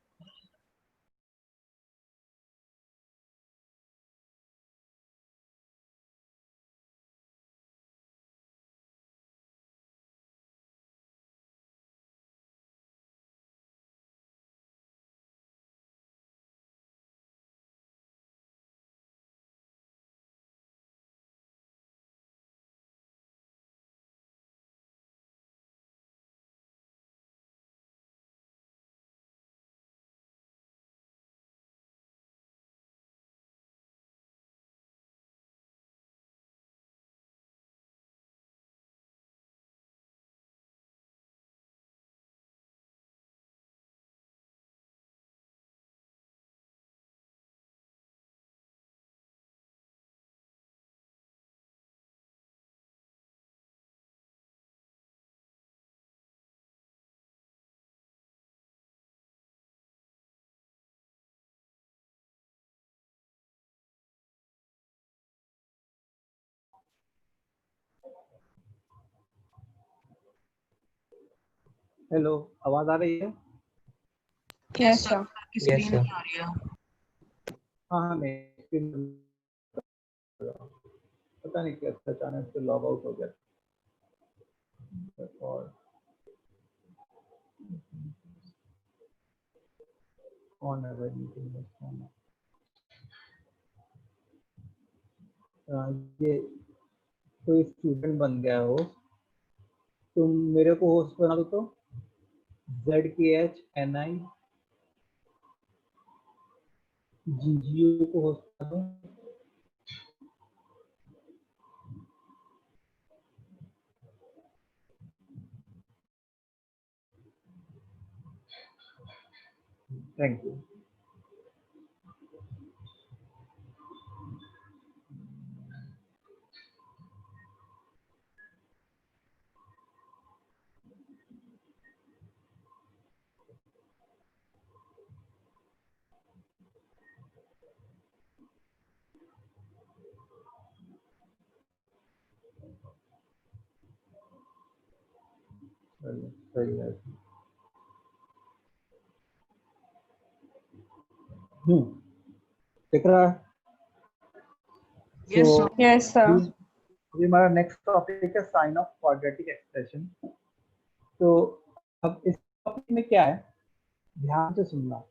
हेलो, आवाज आ रही है? Yes, sir. आपकी Yes, स्क्रीन sir. नहीं आ रही है। हाँ, नहीं, पता नहीं कैसे अचानक से लॉग आउट हो गया। और कौन है भाई मीटिंग में? कौन है? ये कोई स्टूडेंट बन गया हो, तुम मेरे को होस्ट बना दो तो ZKHNIGGU को होस्ट बना दो। Thank you. चलो, सही है। दिख रहा है? Yes, So, sir. Yes, sir. ये हमारा नेक्स्ट टॉपिक है साइन ऑफ क्वाड्रेटिक एक्सप्रेशन। तो अब इस टॉपिक में क्या है, ध्यान से सुनना,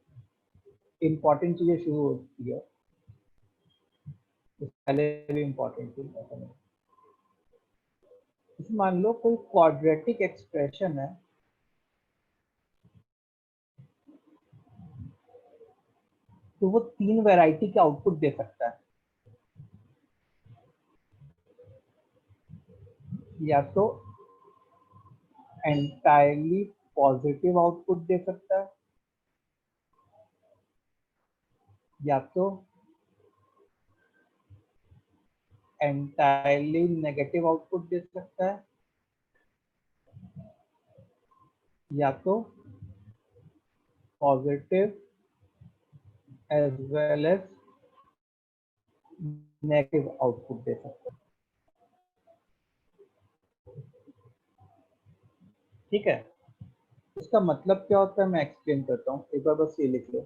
इम्पोर्टेंट चीजें शुरू होती है। पहले भी इम्पोर्टेंट थी। मान लो कोई क्वाड्रेटिक एक्सप्रेशन है, तो वो 3 वैरायटी के आउटपुट दे सकता है। या तो एंटायरली पॉजिटिव आउटपुट दे सकता है, या तो एंटायरली नेगेटिव आउटपुट दे सकता है, या तो positive as well as negative output दे सकता है। ठीक है, इसका मतलब क्या होता है मैं एक्सप्लेन करता हूँ, एक बार बस ये लिख लो।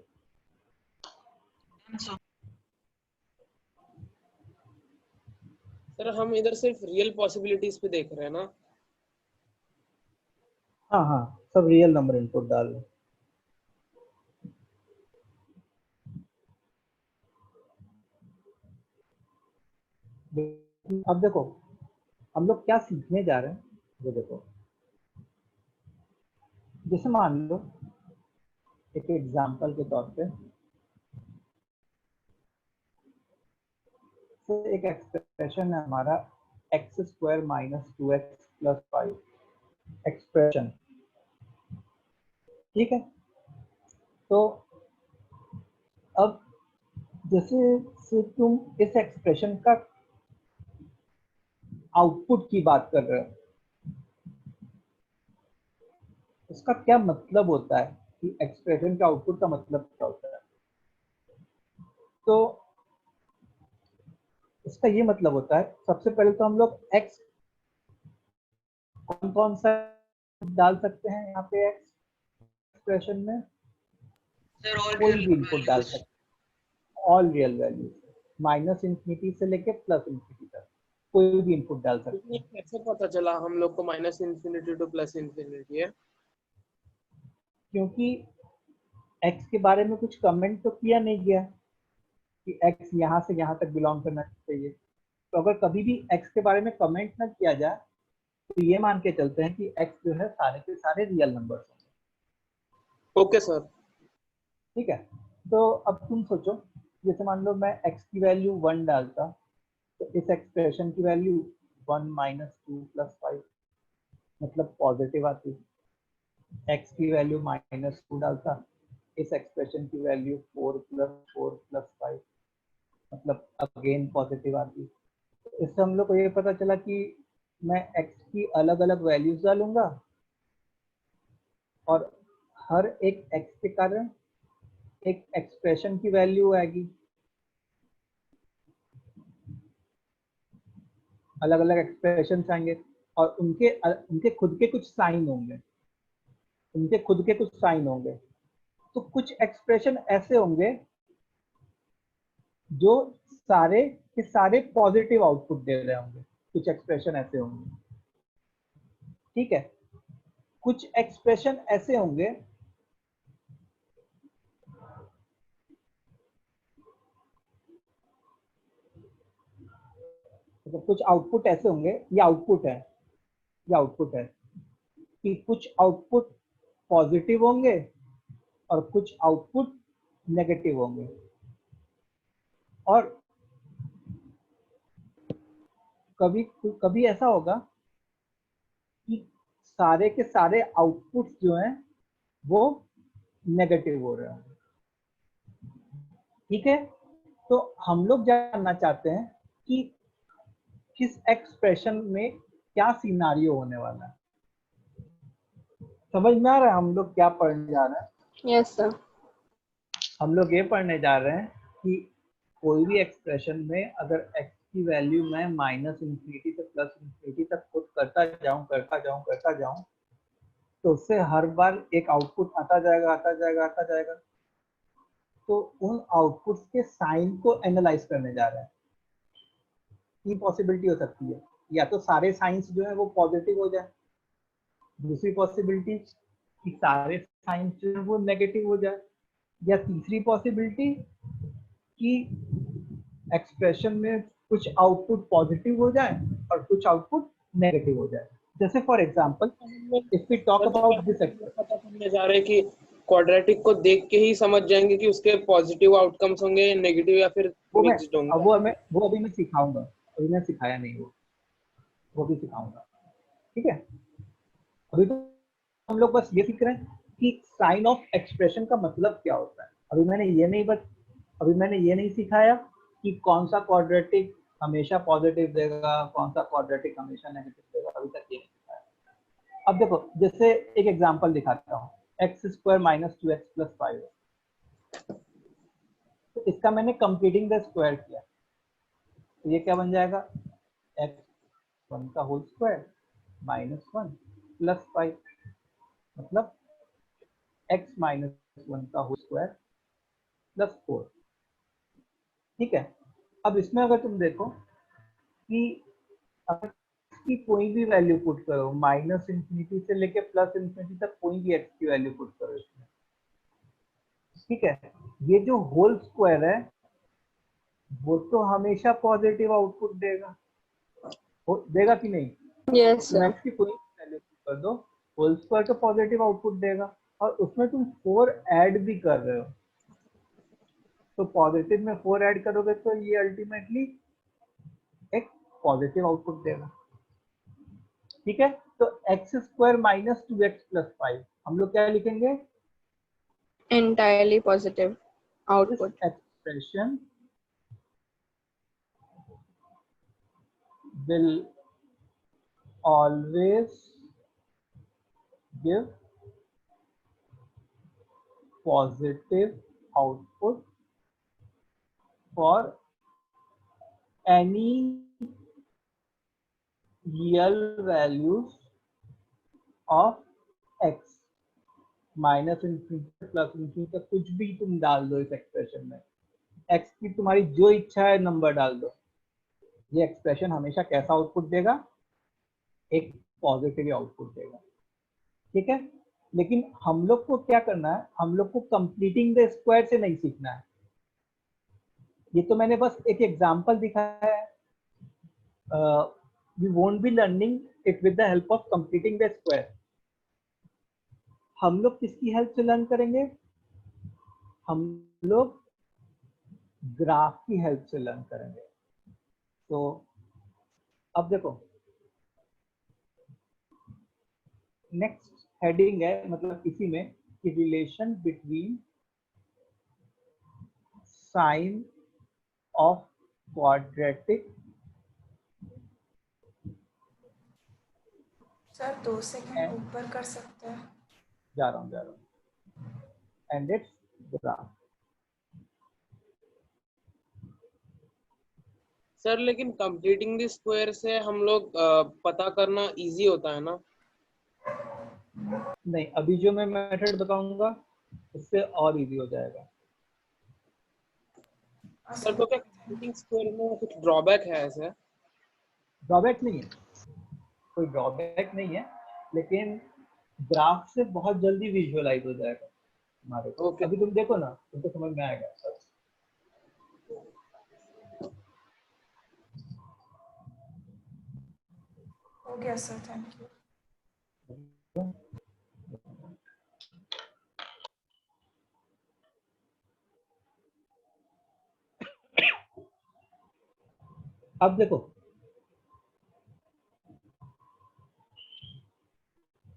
सर हम इधर सिर्फ रियल पॉसिबिलिटीज पे देख रहे हैं ना? हाँ हाँ, सब रियल नंबर इनपुट डाल लो। अब देखो हम लोग क्या सीखने जा रहे हैं, वो देखो। जैसे मान लो एक एग्जांपल के तौर पे, तो एक एक्सप्रेशन है हमारा x² - 2x + 5 एक्सप्रेशन। ठीक है, तो अब जैसे से तुम इस एक्सप्रेशन का आउटपुट की बात कर रहे हो, उसका क्या मतलब होता है कि एक्सप्रेशन के आउटपुट का मतलब क्या होता है? तो इसका ये मतलब होता है, सबसे पहले तो हम लोग x कौन कौन सा डाल सकते हैं यहाँ पे x एक्सप्रेशन में? Sir, all कोई real भी इनपुट डाल values. सकते हैं, ऑल रियल वैल्यूज, -∞ से लेके +∞ तक कोई भी इनपुट डाल सकते ये हैं। कैसे पता चला हम लोग को -∞ to +∞ है? क्योंकि x के बारे में कुछ कमेंट तो किया नहीं गया कि x यहाँ से यहाँ तक बिलोंग करना चाहिए। तो अगर कभी भी x के बारे में कमेंट ना किया जाए तो ये मान के चलते हैं कि x जो है सारे के सारे रियल नंबर्स होंगे। Okay sir. ठीक है, तो अब तुम सोचो, जैसे मान लो मैं x की वैल्यू 1 डालता, तो इस एक्सप्रेशन की वैल्यू 1 - 2 + 5 मतलब पॉजिटिव आती। x की वैल्यू -2 डालता, इस एक्सप्रेशन की वैल्यू 4 + 4 + 5 मतलब अगेन पॉजिटिव आती। इससे हम लोग को ये पता चला कि मैं x की अलग अलग वैल्यूज डालूंगा और हर एक x के कारण एक एक्सप्रेशन की वैल्यू आएगी, अलग अलग एक्सप्रेशन आएंगे और उनके खुद के कुछ साइन होंगे। उनके खुद के कुछ साइन होंगे। तो कुछ एक्सप्रेशन ऐसे होंगे जो सारे के सारे पॉजिटिव आउटपुट दे रहे होंगे, कुछ एक्सप्रेशन ऐसे होंगे, ठीक है। कुछ एक्सप्रेशन ऐसे होंगे मतलब कुछ आउटपुट ऐसे होंगे, ये आउटपुट है, ये आउटपुट है कि कुछ आउटपुट पॉजिटिव होंगे और कुछ आउटपुट नेगेटिव होंगे। और कभी कभी ऐसा होगा कि सारे के सारे आउटपुट्स जो हैं वो नेगेटिव हो रहे हैं, ठीक है। तो हम लोग जानना चाहते हैं कि किस एक्सप्रेशन में क्या सिनारियो होने वाला है। समझ में आ रहा है हम लोग क्या पढ़ने जा रहे हैं? Yes sir. हम लोग ये पढ़ने जा रहे हैं कि कोई भी एक्सप्रेशन में अगर x की वैल्यू मैं -इन्फिनिटी से +इन्फिनिटी तक पुट करता जाऊं तो उससे हर बार एक आउटपुट आता जाएगा। तो उन आउटपुट्स के साइन को एनालाइज करने जा रहे हैं। तीन पॉसिबिलिटी हो सकती है, या तो सारे साइंस जो है वो पॉजिटिव हो जाए, दूसरी पॉसिबिलिटी कि सारे साइंस जो है वो नेगेटिव हो जाए, या तीसरी पॉसिबिलिटी कि एक्सप्रेशन में कुछ आउटपुट पॉजिटिव हो जाए और कुछ आउटपुट नेगेटिव हो जाए। जैसे for example if we talk about this expression, पता करने जा रहे हैं कि क्वाड्रेटिक को देख के ही समझ जाएंगे कि उसके पॉजिटिव आउटकम्स होंगे, नेगेटिव या फिर मिक्स्ड होंगे। वो अभी मैं सिखाऊंगा, अभी मैं सिखाया नहीं, वो भी सिखाऊंगा, ठीक है। अभी तो हम लोग बस ये सीख रहे हैं कि साइन ऑफ एक्सप्रेशन का मतलब क्या होता है। अभी मैंने ये नहीं सिखाया कि कौन सा क्वाड्रेटिक हमेशा पॉजिटिव देगा, कौन सा क्वाड्रेटिक हमेशा नेगेटिव देगा, अभी तक ये नहीं सिखाया। अब देखो, जैसे एक एग्जांपल दिखाता हूँ, x² - 2x + 5, तो इसका मैंने कंप्लीटिंग द स्क्वायर किया, तो ये क्या बन जाएगा, x1 का होल स्क्वायर -1 + 5, मतलब x - 1 का होल स्क्वायर +4, ठीक है। अब इसमें अगर तुम देखो कि अगर की कोई भी वैल्यू पुट करो, -इन्फिनिटी से लेके +इन्फिनिटी तक कोई भी x की वैल्यू पुट करो इसमें, ठीक है, ये जो होल स्क्वायर है वो तो हमेशा पॉजिटिव आउटपुट देगा, देगा कि नहीं? यस तुम सर। x की कोई वैल्यू पुट कर दो, होल स्क्वायर तो पॉजिटिव आउटपुट देगा, और उसमें तुम 4 ऐड भी कर रहे हो, तो पॉजिटिव में 4 ऐड करोगे तो ये अल्टीमेटली एक पॉजिटिव आउटपुट देगा, ठीक है। तो x² - 2x + 5 हम लोग क्या लिखेंगे, Entirely positive output. this expression will always give positive output for any real values of x, -infinity +infinity तक कुछ भी तुम डाल दो इस एक्सप्रेशन में, x की तुम्हारी जो इच्छा है नंबर डाल दो, ये एक्सप्रेशन हमेशा कैसा आउटपुट देगा, एक पॉजिटिव आउटपुट देगा, ठीक है। लेकिन हम लोग को क्या करना है, हम लोग को कंप्लीटिंग द स्क्वायर से नहीं सीखना है, ये तो मैंने बस एक एग्जांपल दिखाया है, we won't be learning it with the help of completing the square. हम लोग किसकी हेल्प से लर्न करेंगे, हम लोग ग्राफ की हेल्प से लर्न करेंगे। तो अब देखो, नेक्स्ट हेडिंग है, मतलब इसी में कि relation between sine of quadratic, sir 2 second ऊपर कर सकते हैं? जा रहा हूँ, एंड इट्स ग्राफ। सर लेकिन कंप्लीटिंग द स्क्वायर से हम लोग पता करना इजी होता है ना? नहीं, अभी जो मैं मेथड बताऊंगा उससे और इजी हो जाएगा। सर तो क्या कंप्यूटिंग स्क्वायर में कुछ ड्रॉबैक है ऐसे? ड्रॉबैक नहीं है, कोई ड्रॉबैक नहीं है, लेकिन ग्राफ से बहुत जल्दी विजुअलाइज हो जाएगा हमारे को। ओके अभी तुम देखो ना, तुमको समझ में आएगा। हो गया सर, थैंक यू। अब देखो,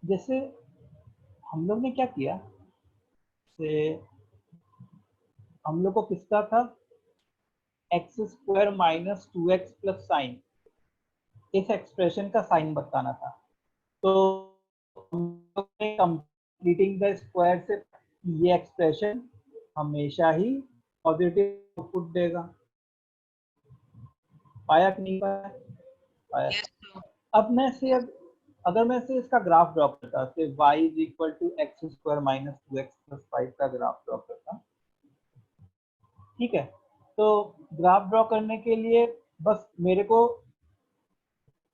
जैसे हम लोग ने क्या किया, से हम लोग को किसका था, x square minus 2x plus sign, इस एक्सप्रेशन का साइन बताना था। तो कंप्लीटिंग द स्क्वायर से ये एक्सप्रेशन हमेशा ही पॉजिटिव आउटपुट देगा। पाया कि नहीं पाया? पाया। अब मैं से अगर मैं से इसका ग्राफ ड्रॉ करता, से y is equal to x square minus 2x plus 5 का ग्राफ ड्रॉ करता, ठीक है। तो ग्राफ ड्रॉ करने के लिए बस मेरे को,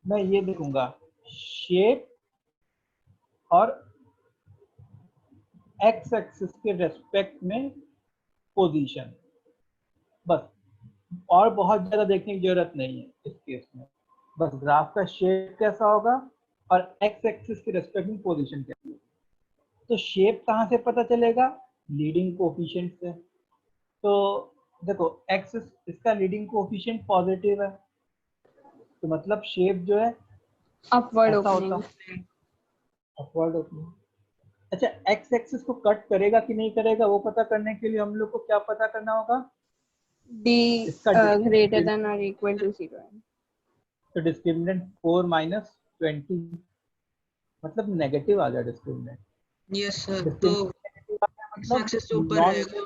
मैं ये देखूंगा शेप और एक्स एक्सिस के रेस्पेक्ट में पोजीशन, बस, और बहुत ज्यादा देखने की जरूरत नहीं है इस केस में। बस ग्राफ का शेप कैसा होगा और एक्स एक्सिस के रेस्पेक्ट में पोजीशन क्या है। तो शेप कहाँ से पता चलेगा, लीडिंग कोफिशिएंट से। तो देखो एक्स, इसका लीडिंग कोफिशिएंट पॉजिटिव है, तो मतलब शेप जो है अपवर्ड ऐसा होता, ओपनिंग। Upward opening. अच्छा, एक्स एक्सिस को कट करेगा कि नहीं करेगा, वो पता करने के लिए हम लोग को क्या पता करना होगा, D इसका greater than or equal to 0 है। तो डिस्क्रिमिनेंट 4 माइनस 20, मतलब नेगेटिव आ गया डिस्क्रिमिनेंट। यस सर, तो एक्स एक्सिस से ऊपर रहेगा।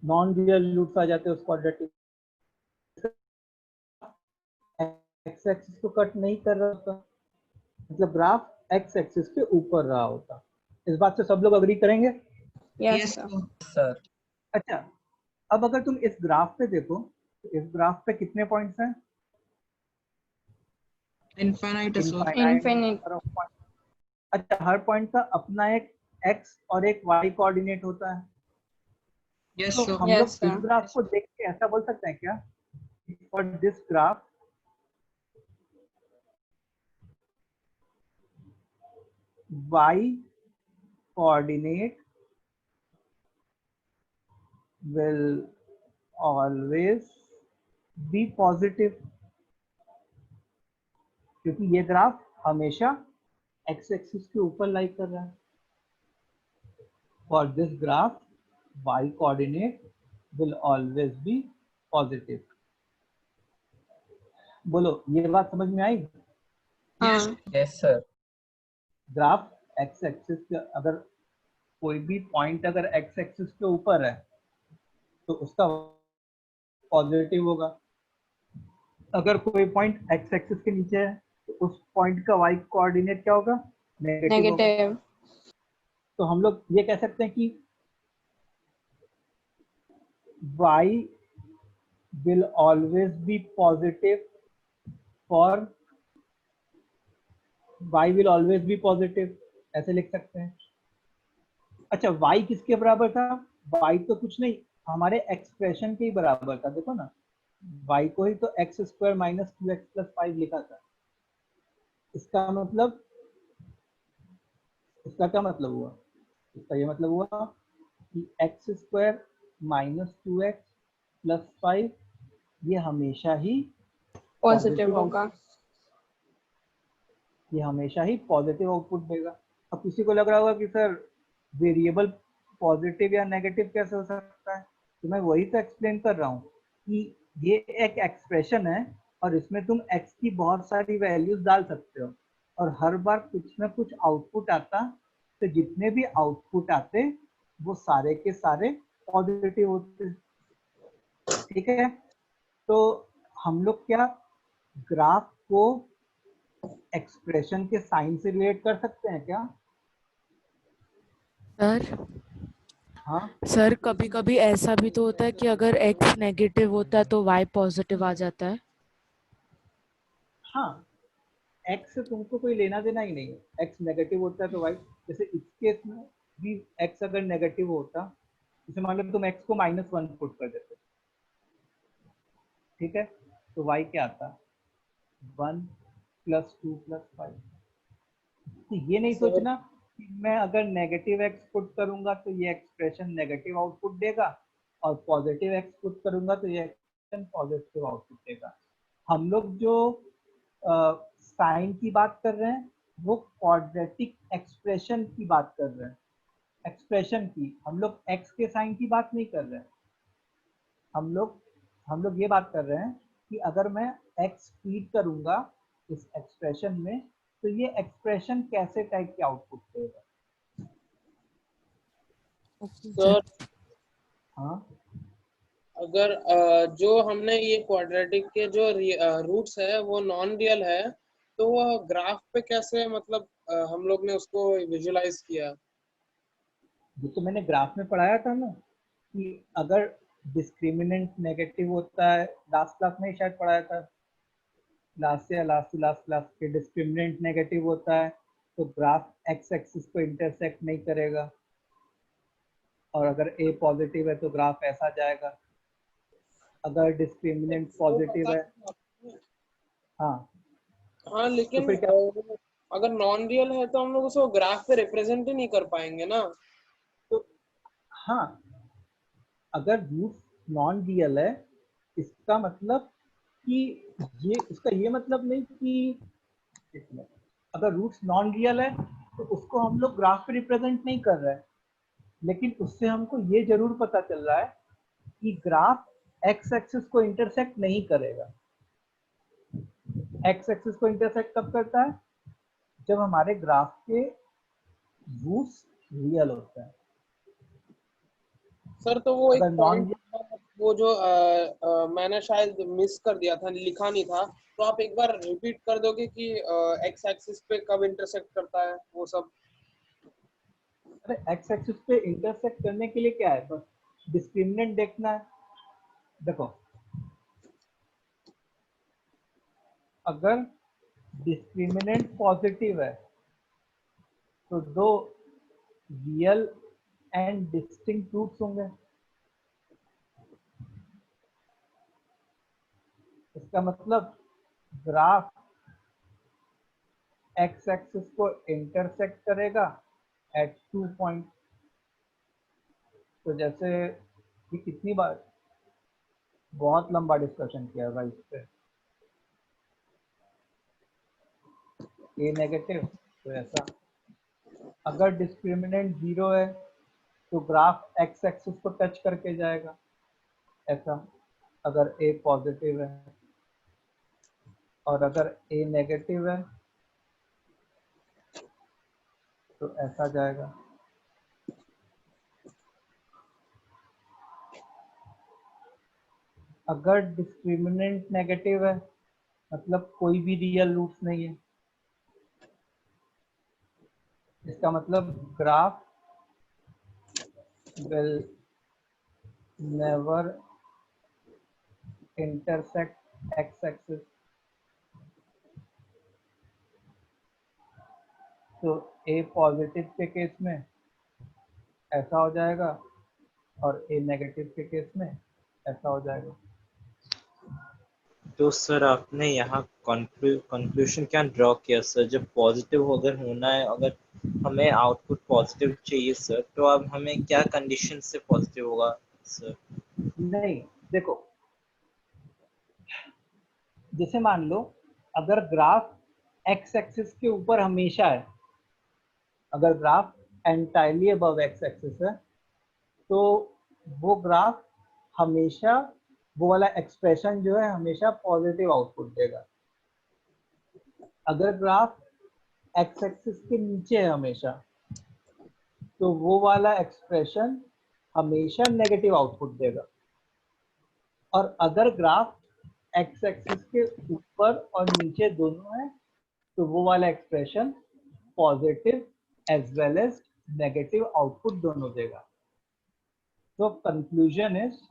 नॉन रियल रूट्स आ जाते हैं उस क्वाड्रेटिक। एक्स एक्सिस को कट नहीं कर रहा होता, मतलब ग्राफ एक्स एक्सिस के ऊपर रहा होता। इस बात से सब लोग अग्री करेंगे? Yes sir. अच्छा, अब अगर तुम इस ग्राफ पे देखो, तो इस ग्राफ पे कितने पॉइंट्स हैं? इनफाइनाइट है सर। इनफिनिट। अच्छा, हर पॉइंट का अपना एक एक्स और एक वाई कोऑर्डिनेट होता है। यस तो सर। हम लोग इस ग्राफ को देख के ऐसा बोल सकते हैं क्या, for this graph y coordinate will always be positive, क्योंकि ये ग्राफ हमेशा x एक्सिस के ऊपर लाई कर रहा है। For this graph y coordinate will always be positive। बोलो, ये बात समझ में आई? Yes sir. Graph x axis के, अगर कोई भी पॉइंट अगर x एक्सिस के ऊपर है तो उसका पॉजिटिव होगा, अगर कोई पॉइंट x एक्सिस के नीचे है तो उस पॉइंट का y कोऑर्डिनेट क्या होगा, नेगेटिव होगा। नेगेटिव। तो हम लोग ये कह सकते हैं कि y will always be positive for, y will always be positive, ऐसे लिख सकते हैं। अच्छा, y किसके बराबर था, y तो कुछ नहीं, हमारे एक्सप्रेशन के ही बराबर था। देखो ना, y को ही तो x square minus 2x plus 5 लिखा था। इसका मतलब, इसका क्या मतलब हुआ, इसका ये मतलब हुआ कि x square minus 2x plus 5 ये हमेशा ही पॉजिटिव होगा, ये हमेशा ही पॉजिटिव आउटपुट देगा। अब किसी को लग रहा होगा कि सर वेरिएबल पॉजिटिव या नेगेटिव कैसे हो सकता है, तो मैं वही तो एक्सप्लेन कर रहा हूँ कि ये एक एक्सप्रेशन है और इसमें तुम x की बहुत सारी वैल्यूज डाल सकते हो और हर बार कुछ ना कुछ आउटपुट आता, तो जितने भी आउटपुट आते वो सारे के सारे पॉजिटिव होते, ठीक है। तो हम लोग क्या, ग्राफ को एक्सप्रेशन के साइन से रिलेट कर सकते हैं क्या? सर हाँ, सर कभी कभी ऐसा भी तो होता है कि अगर x नेगेटिव होता है तो y पॉजिटिव आ जाता है। हाँ, एक्स से तुमको कोई लेना देना ही नहीं है, एक्स नेगेटिव होता है तो वाई, जैसे इस केस में भी एक्स अगर नेगेटिव होता, जैसे मान लो तुम एक्स को -1 पुट कर देते, ठीक है, तो वाई क्या आता? 1 + 2 + 5। तो ये नहीं सर सोचना कि मैं अगर नेगेटिव एक्स पुट करूंगा तो ये एक्सप्रेशन नेगेटिव आउटपुट देगा, और पॉजिटिव एक्स पुट करूंगा तो ये एक्सप्रेशन पॉजिटिव आउटपुट देगा। हम लोग जो साइन की बात कर रहे हैं वो क्वाड्रेटिक एक्सप्रेशन की बात कर रहे हैं, एक्सप्रेशन की, हम लोग एक्स के साइन की बात नहीं कर रहे हैं। हम लोग ये बात कर रहे हैं कि अगर मैं एक्स फीड करूंगा इस एक्सप्रेशन में तो ये एक्सप्रेशन कैसे टाइप के आउटपुट देगा। सर हाँ, अगर जो हमने ये क्वाड्रेटिक के जो रूट्स है वो नॉन रियल है, तो वो ग्राफ पे कैसे मतलब हम लोग ने उसको विजुलाइज किया? ये तो मैंने ग्राफ में पढ़ाया था ना कि अगर डिस्क्रिमिनेंट नेगेटिव होता है, लास्ट क्लास में ही शायद पढ़ाया था, लास्ट क्लास के डिस्क्रिमिनेंट नेगेटिव होता है तो ग्राफ एक्स एक्सिस को इंटरसेक्ट नहीं करेगा, और अगर ए पॉजिटिव है तो ग्राफ ऐसा जाएगा, अगर डिस्क्रिमिनेंट वो पॉजिटिव पता है। है आपको? हाँ, हाँ, तो लेकिन फिर क्या? अगर नॉन रियल है तो हम लोग उसको ग्राफ पे रिप्रेजेंट ही नहीं कर पाएंगे ना। तो हाँ, अगर रूट नॉन रियल है इसका मतलब कि इसका ये मतलब नहीं कि अगर रूट्स नॉन रियल है तो उसको हम लोग ग्राफ पे रिप्रेजेंट नहीं कर रहे हैं, लेकिन उससे हमको ये जरूर पता चल रहा है कि ग्राफ एक्स एक्सिस को इंटरसेक्ट नहीं करेगा। एक्स एक्सिस को इंटरसेक्ट कब करता है? जब हमारे ग्राफ के रूट्स रियल होते हैं। सर तो वो एक अगर नॉन, पॉइंट वो जो मैंने शायद मिस कर दिया था, लिखा नहीं था, तो आप एक बार रिपीट कर दोगे कि एक्स एक्सिस पे कब इंटरसेक्ट करता है वो सब? अरे एक्स एक्सिस पे इंटरसेक्ट करने के लिए क्या है, बस डिस्क्रिमिनेंट देखना है। देखो, अगर डिस्क्रिमिनेंट पॉजिटिव है तो दो रियल एंड डिस्टिंक्ट रूट्स होंगे। इसका मतलब ग्राफ एक्स एक्सिस को इंटरसेक्ट करेगा एट 2 पॉइंट। तो जैसे ये कितनी बार बहुत लंबा डिस्कशन किया भाई इस पे, ए नेगेटिव तो ऐसा, अगर डिस्क्रिमिनेंट 0 है तो ग्राफ एक्स एक्सिस को टच करके जाएगा ऐसा, अगर ए पॉजिटिव है, और अगर ए नेगेटिव है तो ऐसा जाएगा। अगर डिस्क्रिमिनेंट नेगेटिव है मतलब कोई भी रियल रूट्स नहीं है, इसका मतलब graph will never intersect x axis। तो a पॉजिटिव के केस में ऐसा हो जाएगा और a नेगेटिव के केस में ऐसा हो जाएगा। तो सर आपने यहाँ कंक्लूजन क्या ड्रॉ किया सर? जब पॉजिटिव अगर होना है, अगर हमें आउटपुट पॉजिटिव चाहिए सर, तो अब हमें क्या कंडीशन से पॉजिटिव होगा सर? नहीं, देखो, जैसे मान लो अगर ग्राफ एक्स एक्सिस के ऊपर हमेशा है, अगर graph entirely above x axis है तो वो ग्राफ हमेशा, वो वाला एक्सप्रेशन जो है हमेशा पॉजिटिव आउटपुट देगा। अगर ग्राफ एक्स एक्सिस के नीचे है हमेशा तो वो वाला एक्सप्रेशन हमेशा नेगेटिव आउटपुट देगा। और अगर ग्राफ एक्स एक्सिस के ऊपर और नीचे दोनों है तो वो वाला expression positive as well as negative output दोनों देगा। तो conclusion is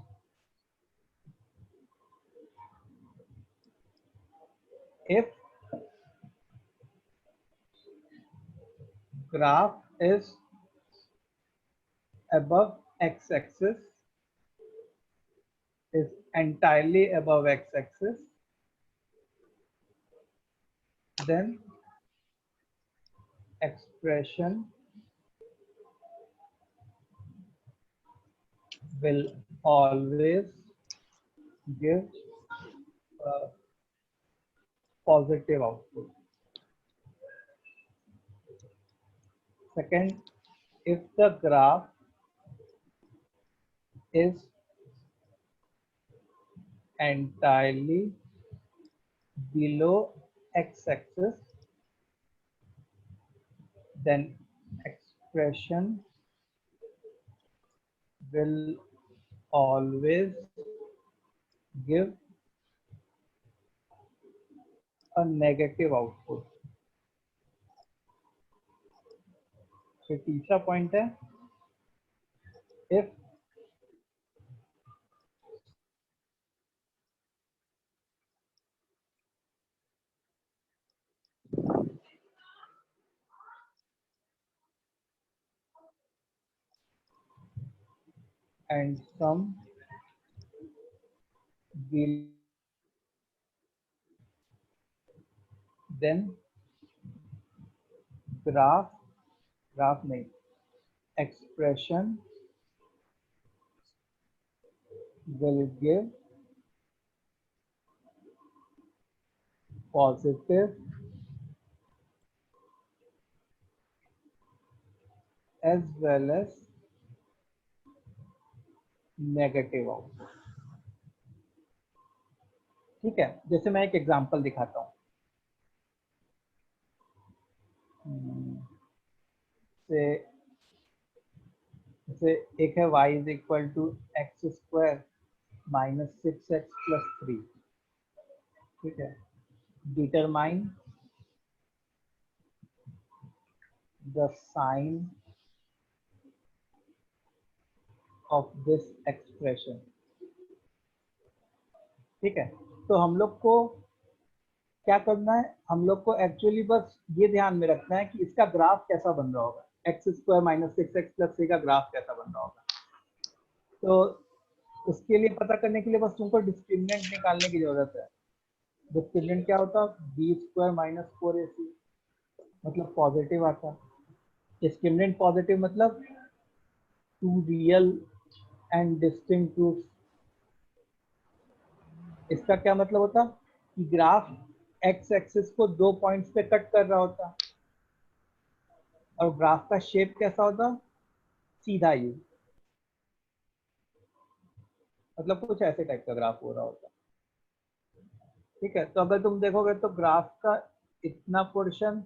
if graph is above x-axis, is entirely above x-axis, then expression will always give a positive output. Second, if the graph is entirely below x-axis, then expression will always give a negative output. फिर तीसरा point है if and sum will then graph नहीं expression will give positive as well as negative output। ठीक है, जैसे मैं एक example दिखाता हूँ। से एक है y is equal to x square minus 6x plus 3। ठीक है, determine the sign of this expression. ठीक है, तो हम लोग को क्या करना है, हम लोग को एक्चुअली बस ये ध्यान में रखना है कि इसका ग्राफ कैसा बन रहा होगा, x square minus 6x plus 3 का ग्राफ कैसा बन रहा होगा। तो उसके लिए पता करने के लिए बस तुमको डिस्क्रिमिनेंट निकालने की जरूरत है। डिस्क्रिमिनेंट क्या होता है, बी स्क्वायर माइनस 4ac, मतलब पॉजिटिव आता। डिस्क्रिमिनेंट पॉजिटिव मतलब two real and distinct roots. इसका क्या मतलब होता कि ग्राफ एक्स एक्सिस को 2 पॉइंट्स पे कट कर रहा होता और ग्राफ का शेप कैसा होता, सीधा यू, मतलब कुछ ऐसे टाइप का ग्राफ हो रहा होता। ठीक है, तो अगर तुम देखोगे तो ग्राफ का इतना पोर्शन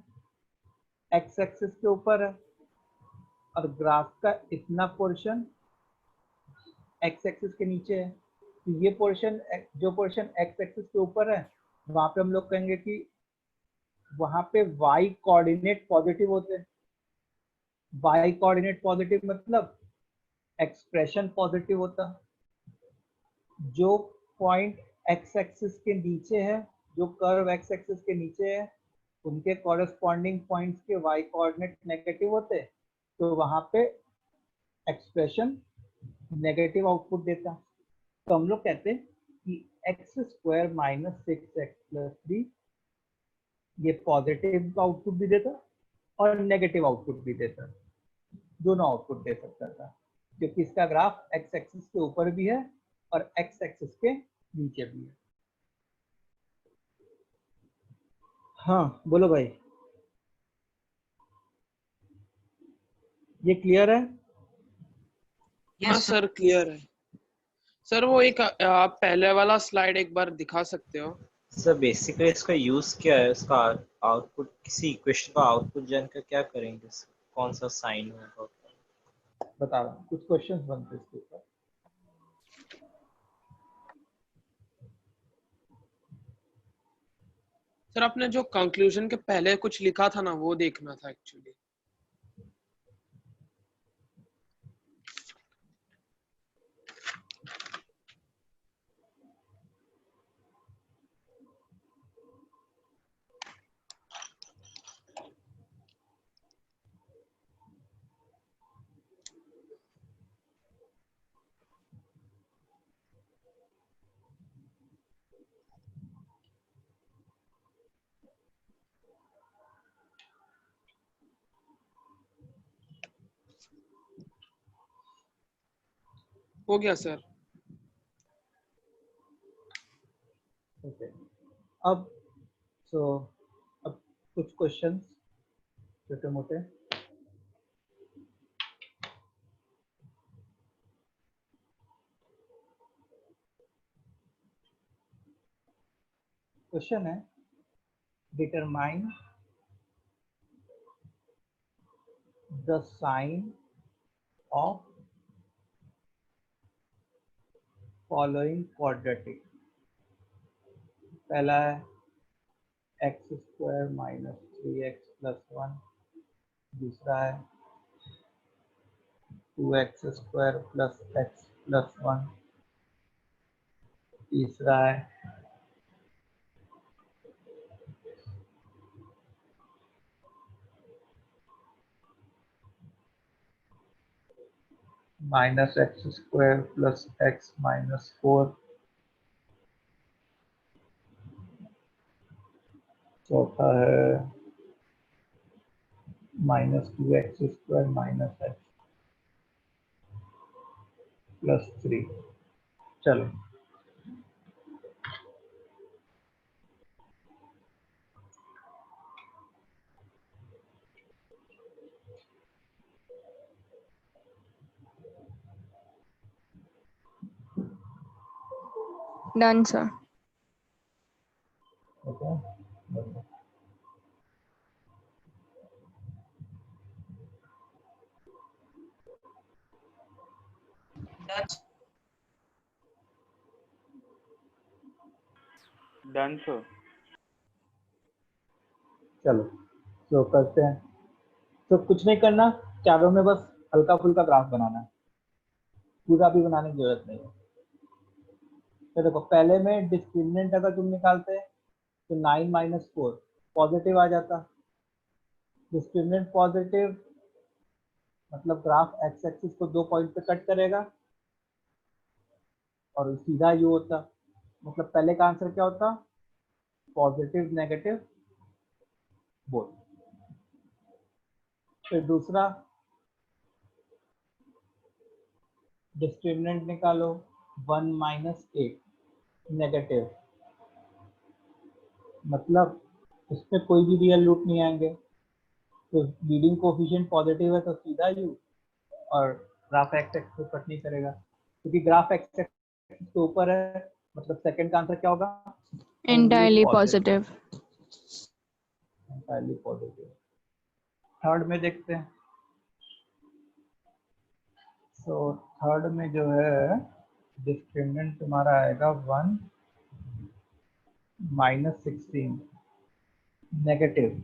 एक्स एक्सिस के ऊपर है और ग्राफ का इतना पोर्शन एक्स एक्सिस के नीचे है। तो ये पोर्शन, जो पोर्शन एक्स एक्सिस के ऊपर है, वहां पे हम लोग कहेंगे कि वहां पे y कोऑर्डिनेट पॉजिटिव होते हैं। y कोऑर्डिनेट पॉजिटिव मतलब एक्सप्रेशन पॉजिटिव होता। जो पॉइंट एक्स एक्सिस के नीचे है, जो कर्व एक्स एक्सिस के नीचे है, उनके कॉरेस्पॉन्डिंग पॉइंट्स के y कोऑर्डिनेट नेगेटिव होते, तो वहां पे एक्सप्रेशन नेगेटिव आउटपुट देता। तो हम लोग कहते हैं कि x square minus 6x plus 3 ये पॉजिटिव आउटपुट भी देता और नेगेटिव आउटपुट भी देता, दोनों आउटपुट दे सकता था, क्योंकि इसका ग्राफ एक्स एक्सिस के ऊपर भी है और एक्स एक्सिस के नीचे भी है। हाँ बोलो भाई, ये क्लियर है? हाँ सर क्लियर है। सर वो एक आप पहले वाला स्लाइड एक बार दिखा सकते हो? सर बेसिकली इसका यूज क्या है, इसका आउटपुट, किसी इक्वेशन का आउटपुट जानकर क्या करेंगे, कौन सा साइन होगा? बता रहा हूँ, कुछ क्वेश्चंस बनते इसके ऊपर। सर आपने जो कंक्लूजन के पहले कुछ लिखा था ना वो देखना था एक्चुअली। हो गया सर। ओके अब अब कुछ क्वेश्चंस छोटे मोटे। क्वेश्चन है determine the sign of following quadratic. पहला है x square minus 3x plus 1, दूसरा है 2x square plus x plus 1, तीसरा है minus x square plus x minus 4, चौथा है minus 2x square minus x plus 3। चलो done sir. Okay done sir. चलो तो करते हैं। तो कुछ नहीं करना, चारों में बस हल्का फुल्का ग्राफ बनाना है, पूरा भी बनाने की जरूरत नहीं है। तो देखो पहले में डिस्क्रिमिनेंट अगर तुम निकालते तो 9 माइनस 4 पॉजिटिव आ जाता। डिस्क्रिमिनेंट पॉजिटिव मतलब ग्राफ एक्स एक्सिस को 2 पॉइंट पे कट करेगा और सीधा यू होता। मतलब पहले का आंसर क्या होता, पॉजिटिव नेगेटिव बोथ। फिर दूसरा डिस्क्रिमिनेंट निकालो 1 माइनस 8 नेगेटिव, मतलब इसमें कोई भी रियल रूट नहीं आएंगे, तो लीडिंग कोफिशिएंट पॉजिटिव है तो सीधा यू, और ग्राफ एक्स एक्सिस को कट नहीं करेगा क्योंकि ग्राफ एक्स एक्सिस के ऊपर है। मतलब सेकंड का आंसर क्या होगा, entirely positive. Entirely positive. Third में देखते हैं। तो थर्ड में जो है डिस्क्रिमिनेंट तुम्हारा आएगा 1 माइनस 16 नेगेटिव,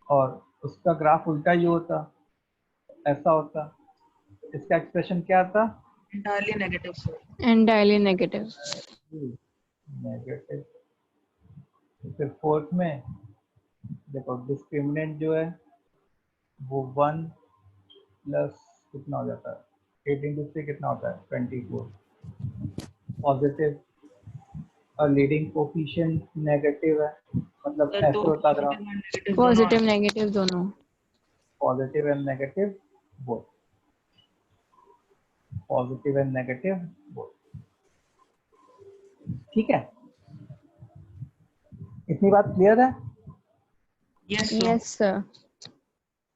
और उसका ग्राफ उल्टा ही होता, ऐसा होता। इसका एक्सप्रेशन क्या था, entirely negative sir। Entirely negative. Negative. फिर फोर्थ में देखो डिस्क्रिमिनेंट जो है वो 1 प्लस कितना हो जाता है, 8 इंटू 3 कितना होता है 24 पॉजिटिव, और लीडिंग कोफिशिएंट नेगेटिव है, मतलब सर ऐसे तो होता ग्राफ, पॉजिटिव नेगेटिव दोनों। Positive and negative both, positive and negative both. ठीक है, इतनी बात क्लियर है? Yes sir.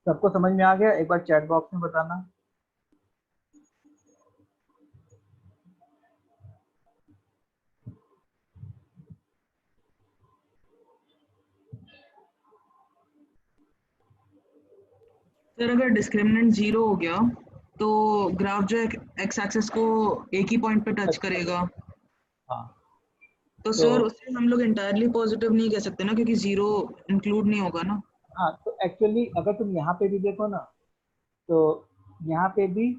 सबको समझ में आ गया? एक बार चैट बॉक्स में बताना। सर अगर डिस्क्रिमिनेंट 0 हो गया तो ग्राफ जो है एक्स एक्सिस को एक ही पॉइंट पे टच करेगा। हाँ तो सर उसे हम लोग इंटायरली पॉजिटिव नहीं कह सकते ना, क्योंकि जीरो इंक्लूड नहीं होगा ना। हाँ, तो एक्चुअली अगर तुम यहाँ पे भी देखो ना, तो यहाँ पे भी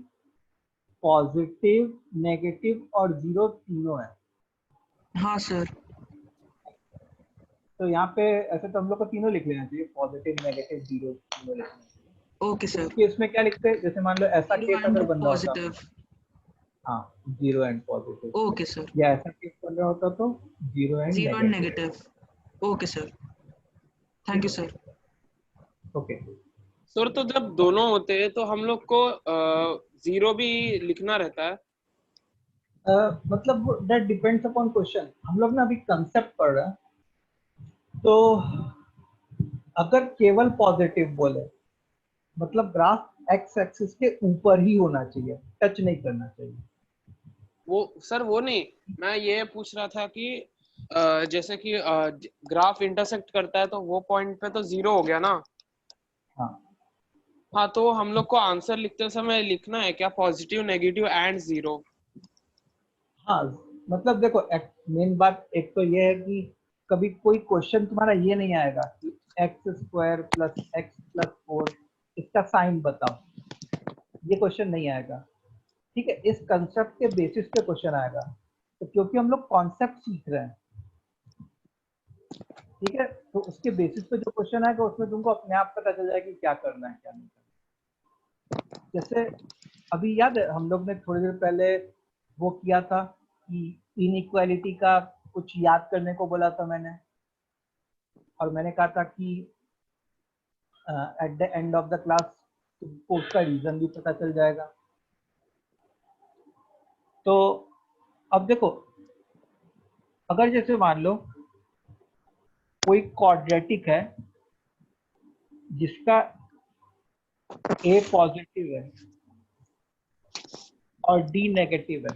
पॉजिटिव, नेगेटिव और जीरो तीनों है। हाँ सर। तो यहाँ पे ऐसे तो हम लोग को तीनों लिख लेना चाहिए, पॉजिटिव, नेगेटिव, जीरो तीनों लिखना चाहिए। Okay sir. इस केस में क्या लिखते हैं, जैसे मान लो ऐसा जीरो केस अगर एंड बन रहा होता, पॉजिटिव। हाँ, zero and positive, okay sir. या ऐसा केस बन रहा होता तो zero and zero and negative. Negative. Okay sir, thank you sir. Okay sir तो जब दोनों होते हैं तो हम लोग को जीरो भी लिखना रहता है? मतलब दैट डिपेंड्स अपॉन क्वेश्चन। हम लोग ना अभी कंसेप्ट पढ़ रहे हैं, तो अगर केवल पॉजिटिव बोले मतलब ग्राफ एक्स एक्सिस के ऊपर ही होना चाहिए, टच नहीं करना चाहिए। वो सर वो नहीं, मैं ये पूछ रहा था कि जैसे कि ग्राफ इंटरसेक्ट करता है तो वो पॉइंट पे तो जीरो हो गया ना। हाँ हाँ, तो हम लोग को आंसर लिखते समय लिखना है क्या पॉजिटिव, नेगेटिव एंड जीरो? हाँ, मतलब देखो मेन बात एक तो ये है कि कभी कोई क्वेश्चन तुम्हारा ये नहीं आएगा कि x square plus x plus 4 इसका साइन बताओ, ये क्वेश्चन नहीं आएगा। ठीक है, इस कंसेप्ट के बेसिस पे क्वेश्चन आएगा। तो क्योंकि हम लोग कॉन्सेप्ट सीख रहे हैं, ठीक है, तो उसके बेसिस पे जो क्वेश्चन आएगा उसमें तुमको अपने आप पता चल जाएगा कि क्या करना है क्या नहीं करना। जैसे अभी याद है हम लोग ने थोड़ी देर पहले वो किया था कि इनइक्वालिटी का कुछ याद करने को बोला था मैंने, और मैंने कहा था कि at the end of the class तुमको उसका रीजन भी पता चल जाएगा। तो अब देखो, अगर जैसे मान लो कोई क्वाड्रेटिक है जिसका ए पॉजिटिव है और डी नेगेटिव है,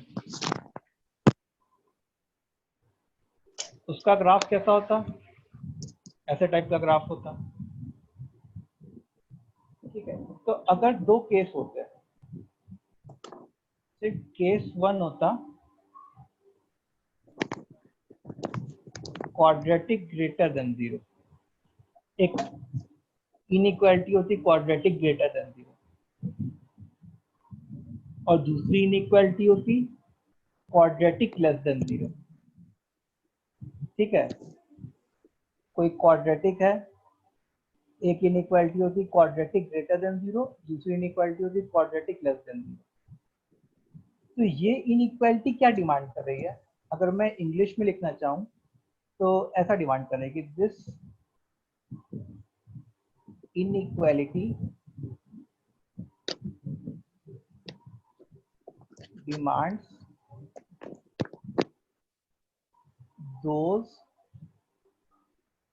उसका ग्राफ कैसा होता? ऐसे टाइप का ग्राफ होता। ठीक है, तो अगर दो केस होते हैं, सिर्फ केस वन होता क्वाड्रेटिक ग्रेटर देन जीरो, एक इनइक्वालिटी होती क्वाड्रेटिक ग्रेटर देन जीरो, और दूसरी इनइक्वालिटी होती क्वाड्रेटिक लेस देन जीरो। ठीक है, कोई क्वाड्रेटिक है, एक इनइक्वालिटी होती क्वाड्रेटिक ग्रेटर देन जीरो, दूसरी इनइक्वालिटी होती क्वाड्रेटिक लेस देन जीरो। तो ये इनइक्वालिटी क्या डिमांड कर रही है? अगर मैं इंग्लिश में लिखना चाहूँ तो ऐसा डिमांड कर रही है कि this inequality demands those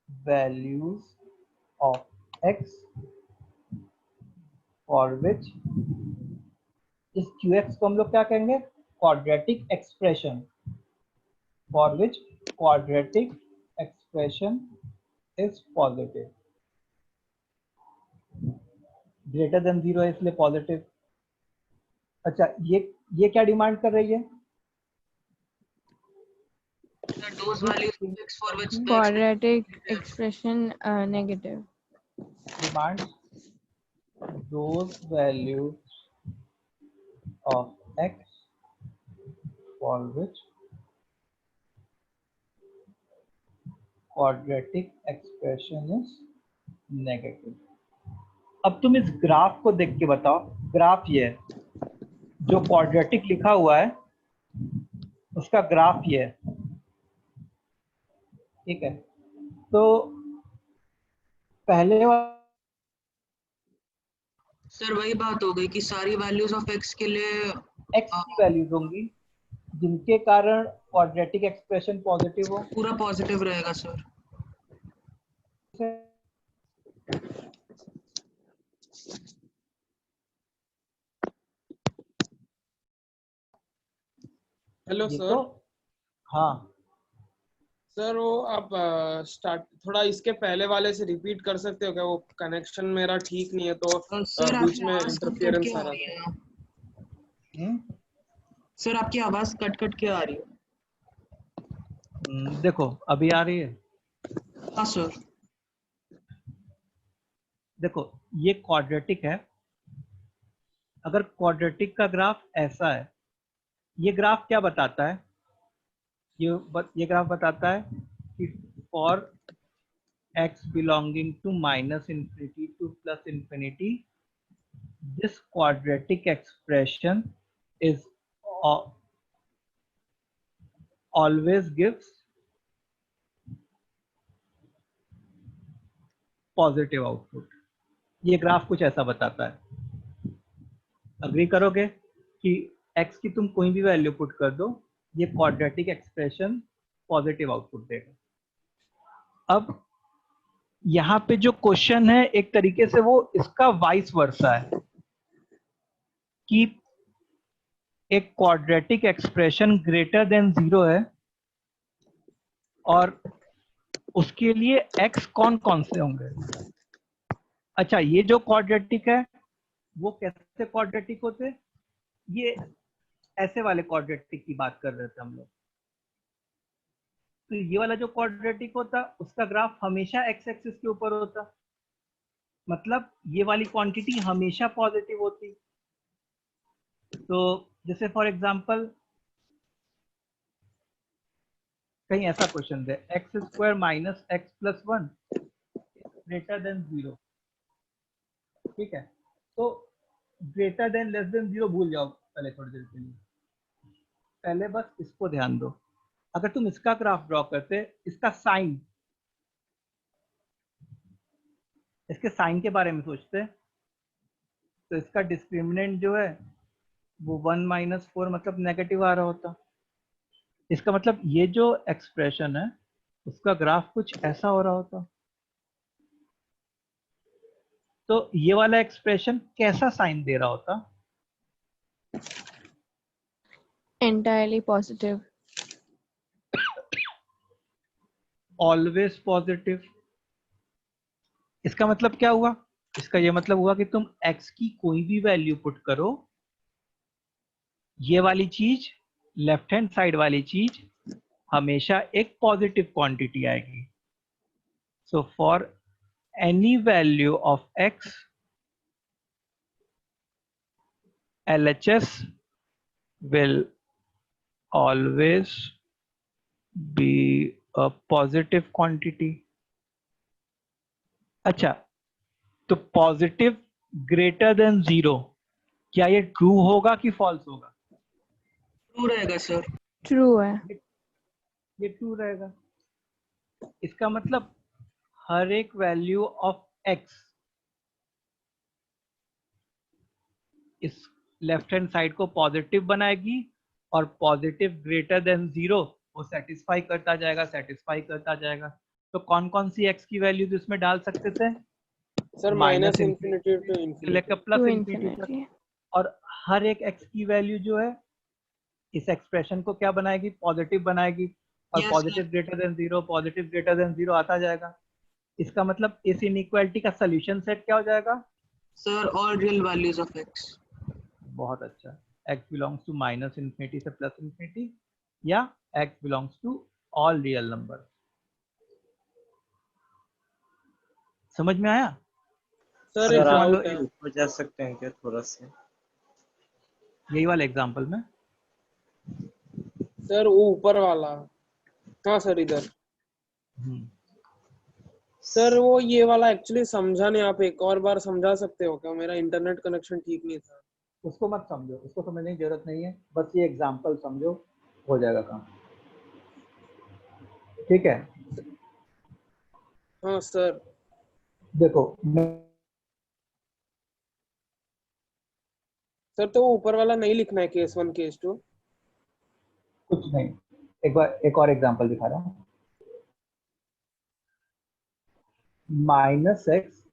values of x for which, इस qx को हम लोग क्या कहेंगे? Quadratic expression, for which quadratic expression is positive. Greater than zero है इसलिए पॉजिटिव। अच्छा, ये क्या डिमांड कर रही है? Those values of x for which the Quadratic expression negative. Demands those values of x for which quadratic expression is negative. अब तुम इस ग्राफ को देख के बताओ, ग्राफ ये है, जो क्वाड्रेटिक लिखा हुआ है उसका ग्राफ ये है। ठीक है, तो पहले सर वही बात हो गई कि सारी वैल्यूज ऑफ x के लिए x की वैल्यूज होंगी जिनके कारण क्वाड्रेटिक एक्सप्रेशन पॉजिटिव हो। पूरा पॉजिटिव रहेगा सर। हेलो ये सर। तो हाँ सर वो आप स्टार्ट थोड़ा इसके पहले वाले से रिपीट कर सकते हो क्या? वो कनेक्शन मेरा ठीक नहीं है तो सर बीच आपकी में आवाज कट कट इंटरफेरेंस के आ आ रहा रही था। है। सर आपकी आवाज कट कट के आ रही है। देखो अभी आ रही है। हाँ सर। देखो ये क्वाड्रेटिक है। अगर क्वाड्रेटिक का ग्राफ ऐसा है, ये ग्राफ क्या बताता है? ये ग्राफ बताता है कि for x belonging to minus infinity to plus infinity, this quadratic expression is always gives positive output. ये ग्राफ कुछ ऐसा बताता है। अग्री करोगे कि x की तुम कोई भी वैल्यू पुट कर दो, ये क्वाड्रेटिक एक्सप्रेशन पॉजिटिव आउटपुट देगा। अब यहाँ पे जो क्वेश्चन है एक तरीके से वो इसका वाइस वर्सा है कि एक क्वाड्रेटिक एक्सप्रेशन ग्रेटर देन 0 है और उसके लिए x कौन कौन से होंगे। अच्छा, ये जो क्वाड्रेटिक है वो कैसे क्वाड्रेटिक होते? ये ऐसे वाले क्वाड्रेटिक की बात कर रहे थे हम लोग। तो ये वाला जो क्वाड्रेटिक होता उसका ग्राफ हमेशा x एक्सिस के ऊपर होता, मतलब ये वाली क्वांटिटी हमेशा पॉजिटिव होती। तो जैसे फॉर एग्जांपल कहीं ऐसा क्वेश्चन दे X square minus x plus 1 greater than 0, ठीक है? तो ग्रेटर देन लेस देन 0 भूल जाओ पहले थोड़ी देर के लिए, पहले बस इसको ध्यान दो। अगर तुम इसका ग्राफ ड्रॉ करते, इसका साइन, इसके साइन के बारे में सोचते, तो इसका डिस्क्रिमिनेंट जो है वो 1 माइनस 4 मतलब नेगेटिव आ रहा होता। इसका मतलब ये जो एक्सप्रेशन है उसका ग्राफ कुछ ऐसा हो रहा होता। तो ये वाला एक्सप्रेशन कैसा साइन दे रहा होता? Entirely positive. Always positive. इसका मतलब क्या हुआ? इसका ये मतलब हुआ कि तुम x की कोई भी वैल्यू पुट करो, ये वाली चीज, लेफ्ट हैंड साइड वाली चीज हमेशा एक पॉजिटिव क्वांटिटी आएगी। So for any value of x, LHS will always be a positive quantity. अच्छा, तो पॉजिटिव ग्रेटर देन 0, क्या ये ट्रू होगा कि फॉल्स होगा? ट्रू रहेगा सर। True है। ये ट्रू रहेगा। इसका मतलब हर एक वैल्यू ऑफ x इस लेफ्ट हैंड साइड को पॉजिटिव बनाएगी और पॉजिटिव ग्रेटर देन 0 वो सेटिस्फाई करता जाएगा, सेटिस्फाई करता जाएगा। तो कौन कौन सी x की वैल्यूज इसमें डाल सकते थे? Sir minus infinity to infinity लेकर प्लस To इंफिनिटी तक। infinity. और हर एक x की वैल्यू जो है इस एक्सप्रेशन को क्या बनाएगी? पॉजिटिव बनाएगी। और Yes, positive greater than 0, positive greater than 0 आता जाएगा। इसका मतलब इस इनइक्वालिटी का सोल्यूशन सेट क्या हो जाएगा? Sir all real values of x। बहुत अच्छा। x belongs to minus infinity से प्लस इंफिनिटी, या x belongs to all real number. समझ में आया? सर सर एक आप डाउट है। ऊपर जा सकते हैं क्या थोड़ा सा? यही वाला एग्जांपल में। सर वो ऊपर वाला, हाँ सर इधर। सर वो ये वाला एक्चुअली समझा नहीं, आप एक और बार समझा सकते हो क्या? मेरा इंटरनेट कनेक्शन ठीक नहीं था। उसको मत समझो, उसको समझने की जरूरत नहीं है, बस ये एग्जांपल समझो, हो जाएगा काम। ठीक है? हाँ सर। देखो सर तो वो ऊपर वाला नहीं लिखना है, केस 1 केस 2? कुछ नहीं, एक बार एक और एग्जांपल दिखा रहा हूँ। Minus x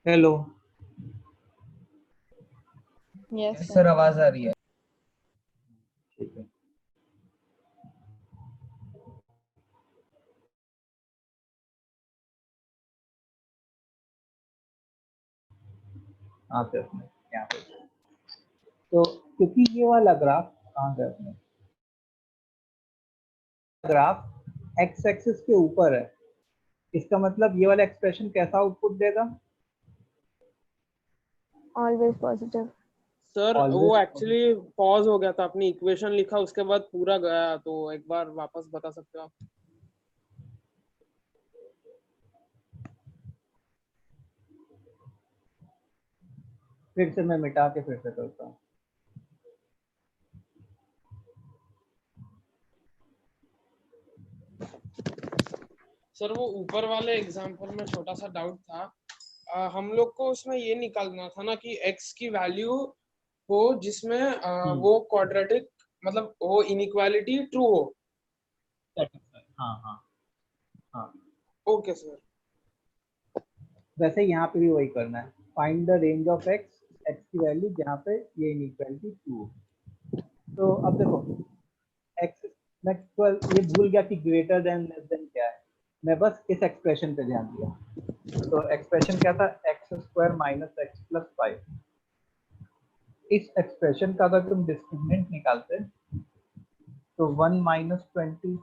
hello, Yes, yes sir. Sir आवाज आ रही है। ठीक है। हाँ सर, यहाँ पे तो क्योंकि ये वाला ग्राफ कहाँ गया अपने, ग्राफ एक्स एक्सिस के ऊपर है, इसका मतलब ये वाला एक्सप्रेशन कैसा आउटपुट देगा? Always positive. सर वो Always एक्चुअली पॉज हो गया था, अपनी इक्वेशन लिखा उसके बाद पूरा गया, तो एक बार वापस बता सकते हो आप? फिर से मैं मिटा के फिर से करता हूँ। सर वो ऊपर वाले एग्जांपल में छोटा सा डाउट था, हम लोग को उसमें ये निकालना था ना कि x की वैल्यू हो जिसमें वो क्वाड्रेटिक मतलब वो इनइक्वालिटी ट्रू हो। हाँ हाँ हाँ, ओके सर। वैसे यहाँ पे भी वही करना है, find the range of x, x की वैल्यू जहाँ पे ये इनइक्वालिटी ट्रू हो। तो अब देखो एक्स, मैं ये भूल गया कि ग्रेटर देन लेस देन क्या है, मैं बस इस एक्सप्रेशन पे ध्यान दिया। तो एक्सप्रेशन क्या था, x square minus x plus 5। इस एक्सप्रेशन का अगर तुम डिस्क्रिमिनेंट निकालते तो 1 माइनस 20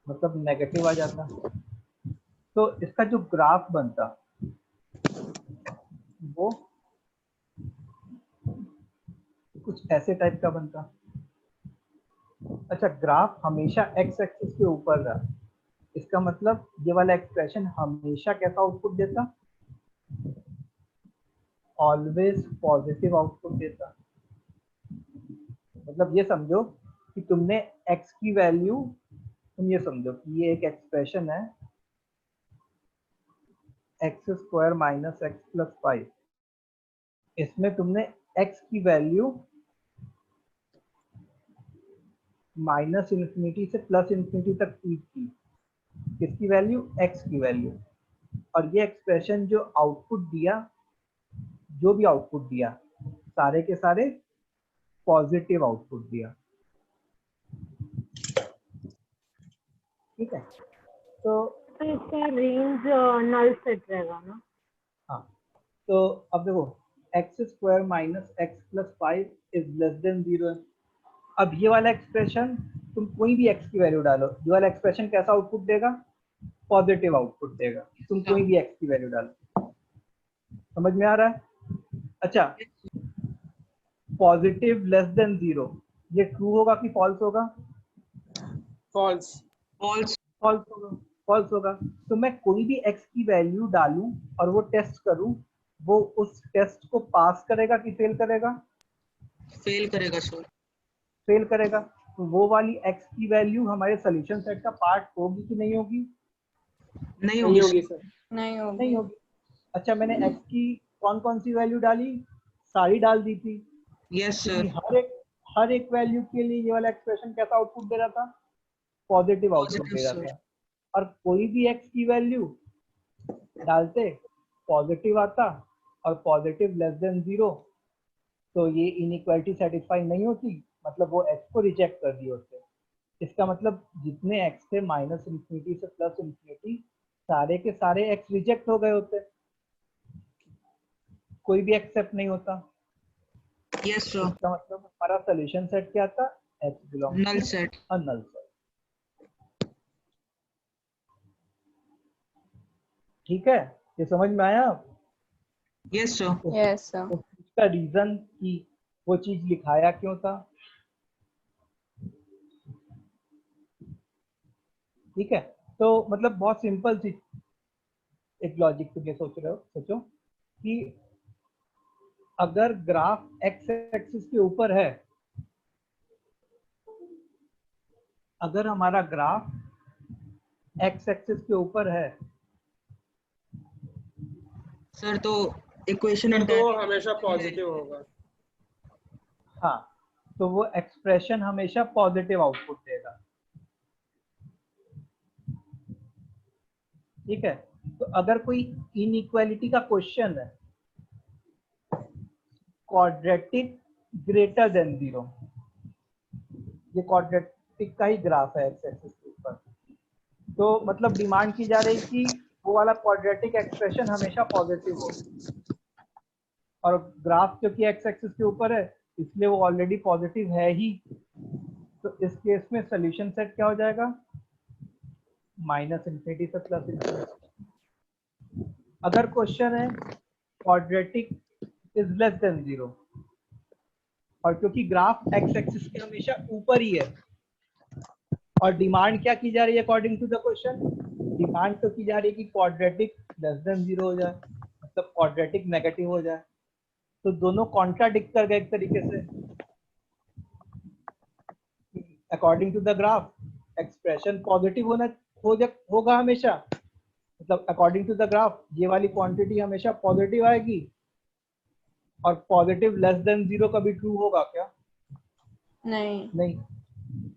मतलब नेगेटिव आ जाता। तो इसका जो ग्राफ बनता वो कुछ ऐसे टाइप का बनता। अच्छा, ग्राफ हमेशा एक्स एक्सिस के ऊपर रहा, इसका मतलब ये वाला एक्सप्रेशन हमेशा कैसा आउटपुट देता, ऑलवेज पॉजिटिव आउटपुट देता। मतलब ये समझो कि तुमने x की वैल्यू, तुम ये समझो कि ये एक एक्सप्रेशन है x square minus x plus 5, इसमें तुमने x की वैल्यू माइनस इन्फिनिटी से प्लस इन्फिनिटी तक फीड की, किसकी वैल्यू, x की वैल्यू, और ये एक्सप्रेशन जो आउटपुट दिया, जो भी आउटपुट दिया सारे के सारे पॉजिटिव आउटपुट दिया। ठीक है, तो इसका रेंज नल सेट रहेगा ना? हाँ, तो अब देखो x square minus x plus 5 is less than 0। अब ये वाला एक्सप्रेशन तुम कोई भी x की वैल्यू डालो, ये वाला एक्सप्रेशन कैसा आउटपुट देगा, पॉजिटिव आउटपुट देगा। तुम कोई भी x की वैल्यू डालो, समझ में आ रहा है? अच्छा, पॉजिटिव लेस देन 0 ये ट्रू होगा कि फॉल्स होगा? फॉल्स। फॉल्स। फॉल्स होगा, फॉल्स होगा। तो मैं कोई भी x की वैल्यू डालूं और वो टेस्ट करूं, वो उस टेस्ट को पास करेगा कि फेल करेगा? फेल करेगा सर। फेल करेगा। तो वो वाली x की वैल्यू हमारे सॉल्यूशन सेट का पार्ट होगी कि नहीं होगी? नहीं नहीं होगी होगी सर। सर। नहीं नहीं होगी. होगी। अच्छा, मैंने x की कौन कौन सी वैल्यू डाली, सारी डाल दी थी, यस क्योंकि सर। हर एक वैल्यू के लिए ये वाला एक्सप्रेशन कैसा आउटपुट दे रहा था, पॉजिटिव आउटपुट पॉजिटिव दे रहा सर। था। और कोई भी x की वैल्यू डालते पॉजिटिव आता, और पॉजिटिव लेस देन 0 तो ये इनइक्वालिटी सेटिस्फाई नहीं होती, मतलब वो x को रिजेक्ट कर दिए होते। इसका मतलब जितने x थे माइनस इन्फिनिटी से प्लस इन्फिनिटी, सारे के सारे x रिजेक्ट हो गए होते, कोई भी एक्सेप्ट नहीं होता। Yes sir. इसका मतलब हमारा सॉल्यूशन सेट क्या था, x belongs null to set. A null set. ठीक है, ये समझ में आया? Yes sir. Yes, sir. उस चीज का रीजन कि वो चीज लिखाया क्यों था। ठीक है, तो मतलब बहुत सिंपल सी एक लॉजिक तुम ये सोच रहे हो, सोचो कि अगर ग्राफ एक्स एक्सिस के ऊपर है, अगर हमारा ग्राफ एक्स एक्सिस के ऊपर है सर तो इक्वेशन सर तो वो हमेशा पॉजिटिव होगा। हाँ, तो वो एक्सप्रेशन हमेशा पॉजिटिव आउटपुट देगा। ठीक है, तो अगर कोई इनइक्वालिटी का क्वेश्चन है, क्वाड्रेटिक ग्रेटर देन 0, ये क्वाड्रेटिक का ही ग्राफ है एक्स एक्सिस के ऊपर, तो मतलब डिमांड की जा रही है कि वो वाला क्वाड्रेटिक एक्सप्रेशन हमेशा पॉजिटिव हो, और ग्राफ क्योंकि एक्स एक्सिस के ऊपर है इसलिए वो ऑलरेडी पॉजिटिव है ही। तो इस केस में सोल्यूशन सेट क्या हो जाएगा, -∞ से +∞। अगर क्वेश्चन है क्वाड्रेटिक इज लेस देन 0, और क्योंकि ग्राफ एक्स एक्सिस के हमेशा ऊपर ही है, और डिमांड क्या की जा रही है according to the question, demand तो की जा रही है कि क्वाड्रेटिक लेस देन 0 हो जाए, मतलब क्वाड्रेटिक नेगेटिव हो जाए। तो दोनों कॉन्ट्राडिक्ट कर गए एक तरीके से। According to the graph expression positive होगा हमेशा, मतलब अकॉर्डिंग टू द ग्राफ ये वाली क्वांटिटी हमेशा पॉजिटिव आएगी, और पॉजिटिव लेस देन 0 कभी ट्रू होगा क्या? नहीं।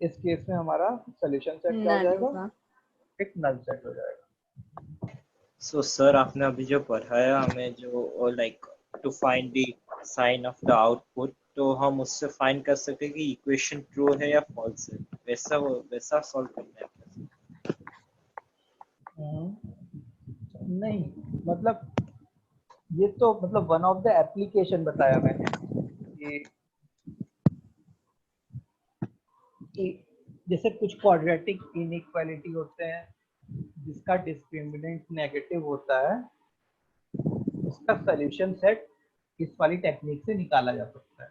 इस केस में हमारा सोल्यूशन सेट क्या हो जाएगा, एक नल सेट हो जाएगा। सो सर आपने अभी जो पढ़ाया हमें, जो like to find the sign of the output, तो हम उससे फाइंड कर सकते हैं कि इक्वेशन ट्रू है या फॉल्स है, वैसा सॉल्व करना है। नहीं, मतलब ये तो मतलब वन ऑफ द एप्लीकेशन बताया मैंने कि जैसे कुछ क्वाड्रेटिक इनइक्वालिटी होते हैं जिसका डिस्क्रिमिनेंट नेगेटिव होता है, उसका सॉल्यूशन सेट इस वाली टेक्निक से निकाला जा सकता है।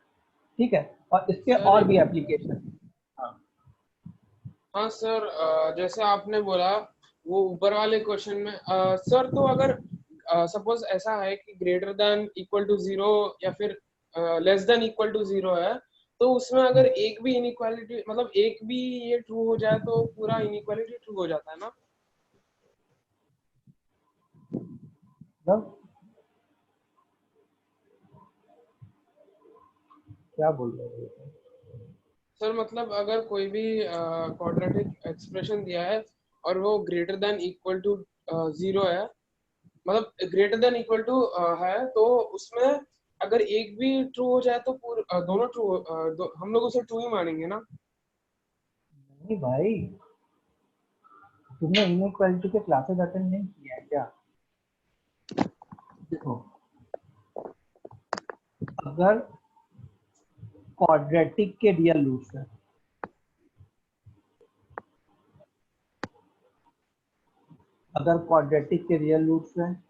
ठीक है, और इसके और भी एप्लीकेशन। हाँ सर, जैसे आपने बोला वो ऊपर वाले क्वेश्चन में सर, तो अगर सपोज ऐसा है कि ग्रेटर देन इक्वल टू 0 या फिर लेस देन इक्वल टू 0 है, तो उसमें अगर एक भी इनइक्वालिटी, मतलब एक भी ये ट्रू हो जाए तो पूरा इनइक्वालिटी ट्रू हो जाता है ना? क्या बोल रहे हो सर? मतलब अगर कोई भी क्वाड्रेटिक एक्सप्रेशन दिया है और वो ग्रेटर देन इक्वल टू 0 है, मतलब ग्रेटर देन इक्वल टू है, तो उसमें अगर एक भी ट्रू हो जाए तो दोनों ट्रू, हम लोग उसे ट्रू ही मानेंगे ना? नहीं भाई, तुमने इनइक्वालिटी के क्लासेस अटेंड नहीं किया है क्या? देखो, अगर क्वाड्रेटिक के रियल रूट्स है, अगर क्वाड्रेटिक के रियल रूट्स हैं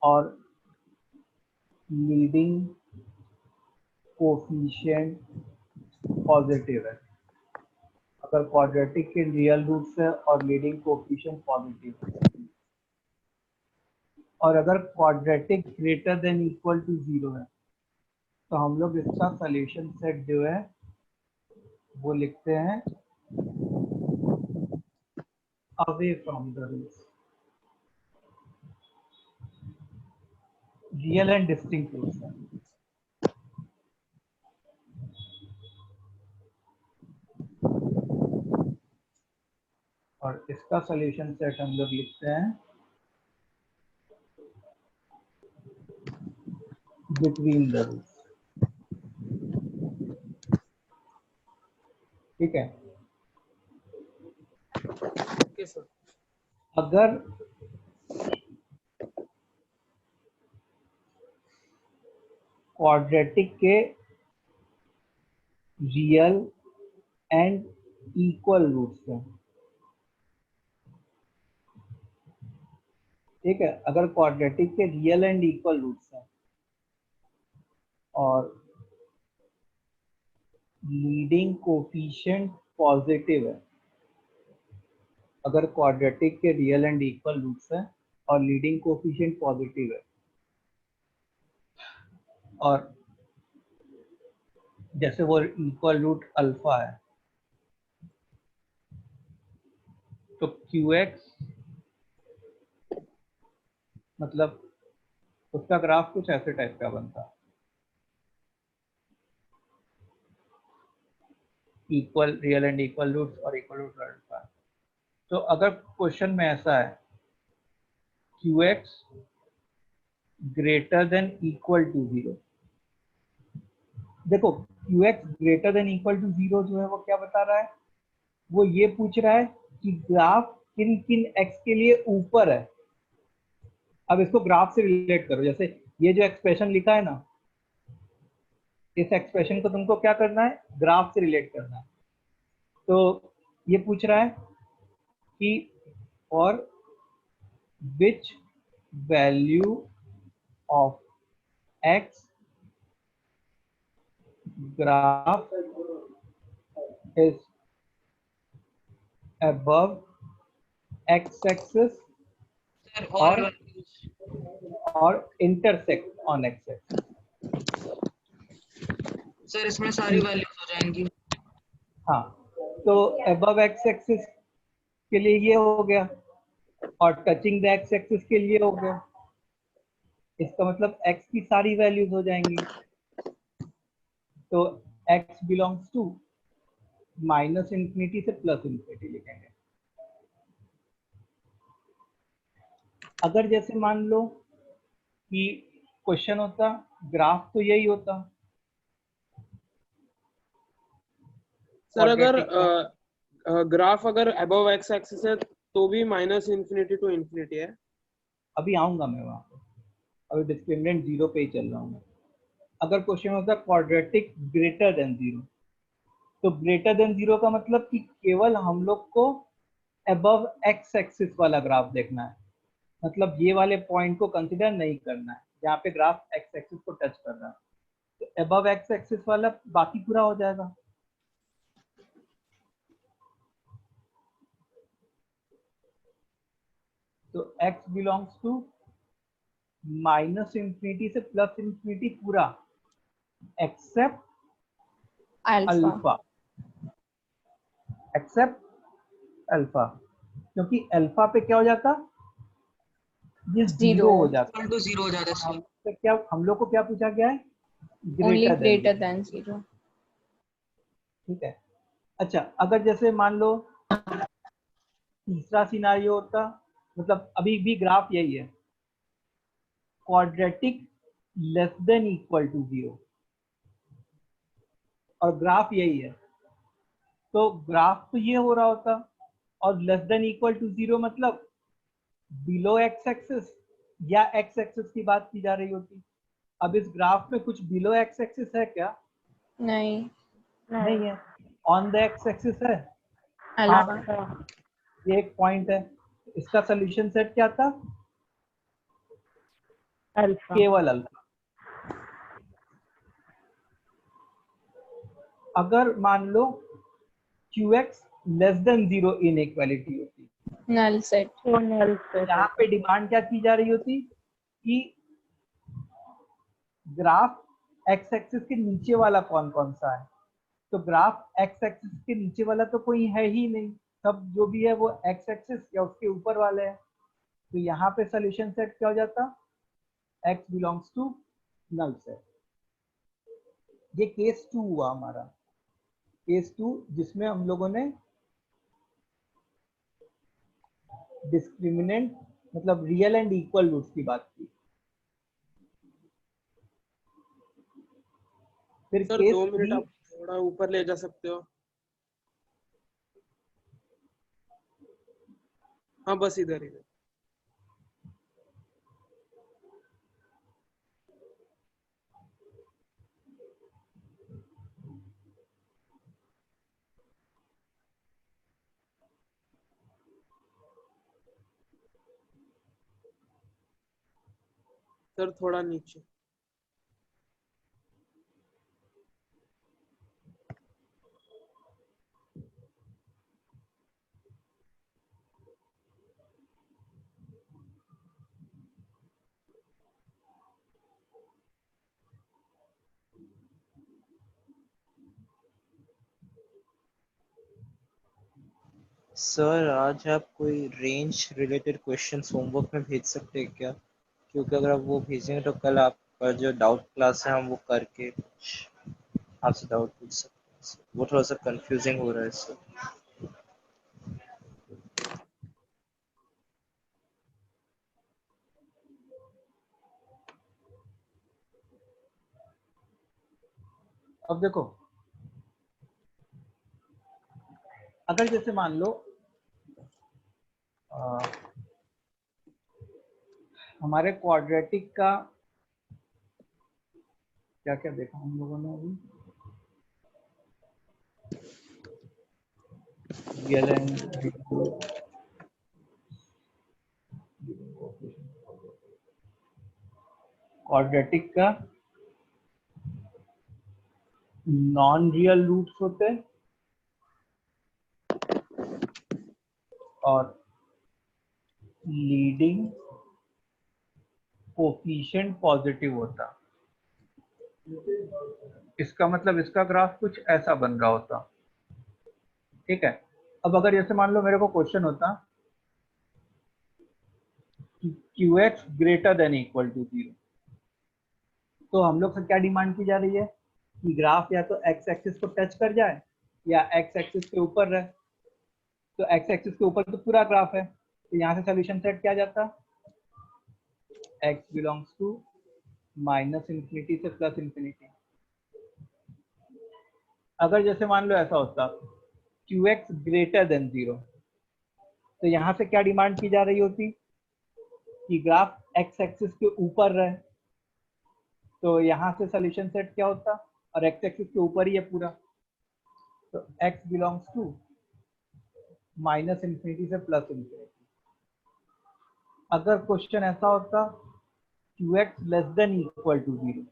और लीडिंग कोफिशिएंट पॉजिटिव है, अगर क्वाड्रेटिक के रियल रूट्स है और लीडिंग कोफिशिएंट पॉजिटिव है, और अगर quadratic greater than equal to 0 है, तो हम लोग इसका सॉल्यूशन सेट जो है वो लिखते हैं away from the roots, real and distinct roots है। और इसका सॉल्यूशन सेट हम लोग लिखते हैं बिटवीन द रूट्स। ठीक है, ओके सर। अगर क्वाड्रेटिक के रियल एंड इक्वल रूट्स हैं, ठीक है, अगर क्वाड्रेटिक के रियल एंड इक्वल रूट्स हैं और लीडिंग कोफिशिएंट पॉजिटिव है, अगर क्वाड्रेटिक के रियल एंड इक्वल रूट्स हैं और लीडिंग कोफिशिएंट पॉजिटिव है, और जैसे वो इक्वल रूट अल्फा है, तो QX मतलब उसका ग्राफ कुछ ऐसे टाइप का बनता है, equal real and equal roots और इक्वल रूट अल्फा। तो अगर क्वेश्चन में ऐसा है qx greater than equal to 0। देखो qx greater than equal to 0 जो है वो क्या बता रहा है, वो ये पूछ रहा है कि ग्राफ किन किन x के लिए ऊपर है। अब इसको ग्राफ से रिलेट करो, जैसे ये जो एक्सप्रेशन लिखा है ना, इस एक्सप्रेशन को तुमको क्या करना है, ग्राफ से रिलेट करना है। तो ये पूछ रहा है कि और which value of x graph is above x axis sir और intersect on x axis। Sir इसमें सारी वैल्यूज हो जाएंगी। हाँ, तो above x axis के लिए ये हो गया और टचिंग द x axis के लिए हो गया। इसका मतलब x की सारी वैल्यूज हो जाएंगी। तो x belongs to minus infinity से प्लस इंफिनिटी लिखेंगे। अगर जैसे मान लो कि क्वेश्चन होता ग्राफ तो यही होता, सर अगर ग्राफ अगर अबव एक्स एक्सिस है तो भी माइनस इंफिनिटी टू इंफिनिटी है। अभी आऊंगा मैं वहां पे, अभी डिस्क्रिमिनेंट 0 पे ही चल रहा हूँ मैं। अगर क्वेश्चन होता क्वाड्रेटिक ग्रेटर देन 0, तो ग्रेटर देन 0 का मतलब कि केवल हम लोग को अबव एक्स एक्सिस वाला ग्राफ देखना है, मतलब ये वाले पॉइंट को कंसिडर नहीं करना है जहाँ पे ग्राफ एक्स एक्सिस को टच कर रहा है। तो अबव एक्स एक्सिस वाला बाकी पूरा हो जाएगा। तो x belongs to minus infinity से प्लस इंफिनिटी पूरा एक्सेप्ट अल्फा, एक्सेप्ट अल्फा, क्योंकि अल्फा पे क्या हो जाता, ये 0 हो जाता, इक्वल टू 0 हो जाता है। तो क्या हम लोग को क्या पूछा गया है, Only ग्रेटर greater than 0. ठीक है। अच्छा, अगर जैसे मान लो तीसरा सिनारियो होता, मतलब अभी भी ग्राफ यही है, quadratic less than equal to 0 और ग्राफ यही है, तो ग्राफ तो ये हो रहा होता और लेस देन इक्वल टू 0 मतलब बिलो एक्स एक्सिस या एक्स एक्सिस की बात की जा रही होती। अब इस ग्राफ में कुछ बिलो एक्स एक्सिस है क्या, नहीं, नहीं है। ऑन द एक्स एक्सिस है, अल्फा। ये एक पॉइंट है। इसका सोल्यूशन सेट क्या था, अल्फा। केवल अल्फा। अगर मान लो qx लेस देन 0 इनइक्वालिटी होती, Null set. वो नल सेट यहाँ पे डिमांड क्या की जा रही होती कि ग्राफ एक्स एक्सिस के नीचे वाला कौन कौन सा है, तो ग्राफ एक्स एक्सिस के नीचे वाला तो कोई है ही नहीं, सब जो भी है वो एक्स एक्सिस या उसके ऊपर वाले हैं। तो यहाँ पे सोल्यूशन सेट क्या हो जाता, x belongs to null set. ये केस 2 हुआ हमारा, केस 2 जिसमें हम लोगों ने डिस्क्रिमिनेंट मतलब रियल एंड इक्वल रूट्स की बात की। फिर सर केस 2 मिनट 3, आप थोड़ा ऊपर ले जा सकते हो। हाँ बस इधर इधर। सर थोड़ा नीचे। सर आज आप कोई रेंज रिलेटेड क्वेश्चंस होमवर्क में भेज सकते हैं क्या, क्योंकि अगर आप वो भेजेंगे तो कल आपका जो डाउट क्लास है हम वो करके आपसे डाउट पूछ सकते हैं सर। वो थोड़ा सा कंफ्यूजिंग हो रहा है सर। अब देखो, अगर जैसे मान लो हमारे क्वाड्रेटिक का क्या क्या देखा हम लोगों ने अभी, क्वाड्रेटिक का नॉन रियल रूट्स होते हैं और लीडिंग कोफिशिएंट पॉजिटिव होता। इसका मतलब इसका ग्राफ कुछ ऐसा बन रहा होता। ठीक है, अब अगर जैसे मान लो मेरे को क्वेश्चन होता QX greater than equal to 0, तो हम लोग से क्या डिमांड की जा रही है कि ग्राफ या तो एक्स एक्सिस को टच कर जाए या एक्स एक्सिस के ऊपर रहे। तो एक्स एक्सिस के ऊपर तो पूरा ग्राफ है, तो यहाँ से सोल्यूशन सेट क्या जाता, x बिलोंग्स टू -इंफिनिटी से +इंफिनिटी। अगर जैसे मान लो ऐसा होता QX ग्रेटर देन 0, तो यहाँ से क्या डिमांड की जा रही होती कि ग्राफ एक्स एक्सिस के ऊपर रहे। तो यहाँ से सोल्यूशन सेट क्या होता, और एक्स एक्सिस के ऊपर ही है पूरा, तो x बिलोंग्स टू -इंफिनिटी से +इंफिनिटी। अगर क्वेश्चन ऐसा होता QX less than equal to 0,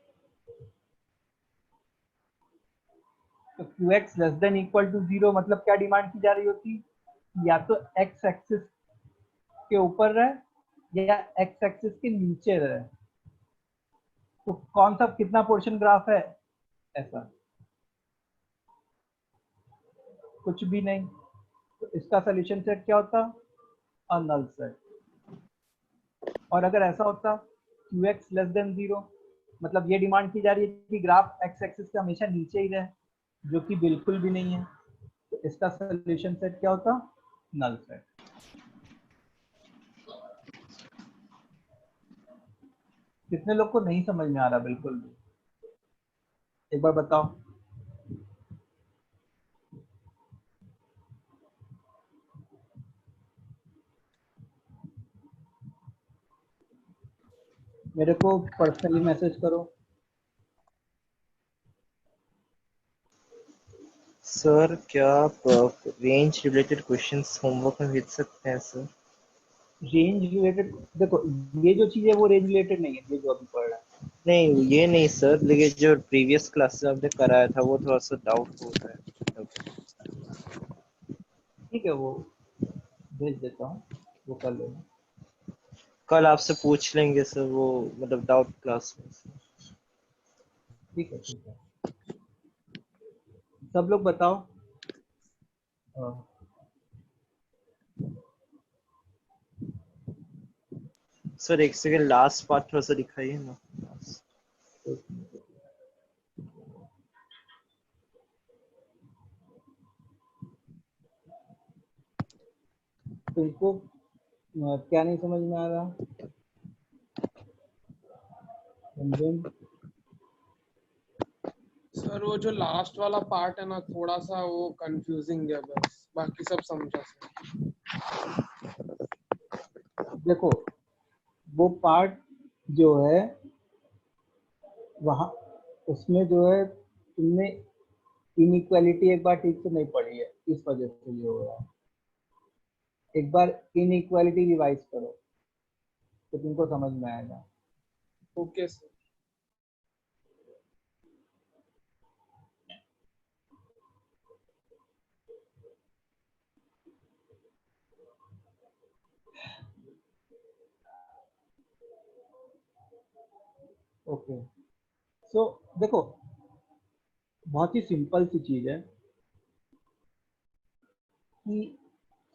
तो QX less than equal to 0 मतलब क्या डिमांड की जा रही होती, या तो x एक्सिस के ऊपर रहे या x एक्सिस के नीचे रहे। तो कौन सा कितना पोर्शन ग्राफ है, ऐसा कुछ भी नहीं। तो इसका सोल्यूशन सेट क्या होता, नल सेट। और अगर ऐसा होता QX लेस देन 0, मतलब ये डिमांड की जा रही है कि ग्राफ x एक्सिस से हमेशा नीचे ही रहे, जो कि बिल्कुल भी नहीं है। तो इसका सोल्यूशन सेट क्या होता, नल सेट। कितने लोग को नहीं समझ में आ रहा बिल्कुल भी, एक बार बताओ। मेरे को पर्सनली मैसेज करो। सर क्या आप रेंज रिलेटेड क्वेश्चंस होमवर्क में भेज सकते हैं सर? रेंज रिलेटेड, देखो ये जो चीज है वो रेंज रिलेटेड नहीं है, ये जो अभी पढ़ रहा है। नहीं ये नहीं सर, लेकिन जो प्रीवियस क्लास में आपने कराया था वो थोड़ा सा डाउट हो रहा है। ठीक है, वो भेज देता हूँ, वो कर लेना। कल आपसे पूछ लेंगे सर वो, मतलब डाउट क्लास में। ठीक है ठीक है, सब लोग बताओ। सर एक सेकंड, लास्ट पार्ट थोड़ा सा दिखाइए ना। तुमको क्या नहीं समझ में आ रहा, सर वो जो लास्ट वाला पार्ट है ना, थोड़ा सा वो कंफ्यूजिंग है, बस बाकी सब समझा सर। देखो वो पार्ट जो है वहाँ, उसमें जो है तुमने इनइक्वालिटी एक बार ठीक से नहीं पढ़ी है, इस वजह से ये हो रहा है। एक बार इनइक्वालिटी रिवाइज करो तो तुमको समझ में आएगा। Okay sir. ओके, सो देखो बहुत ही सिंपल सी चीज है कि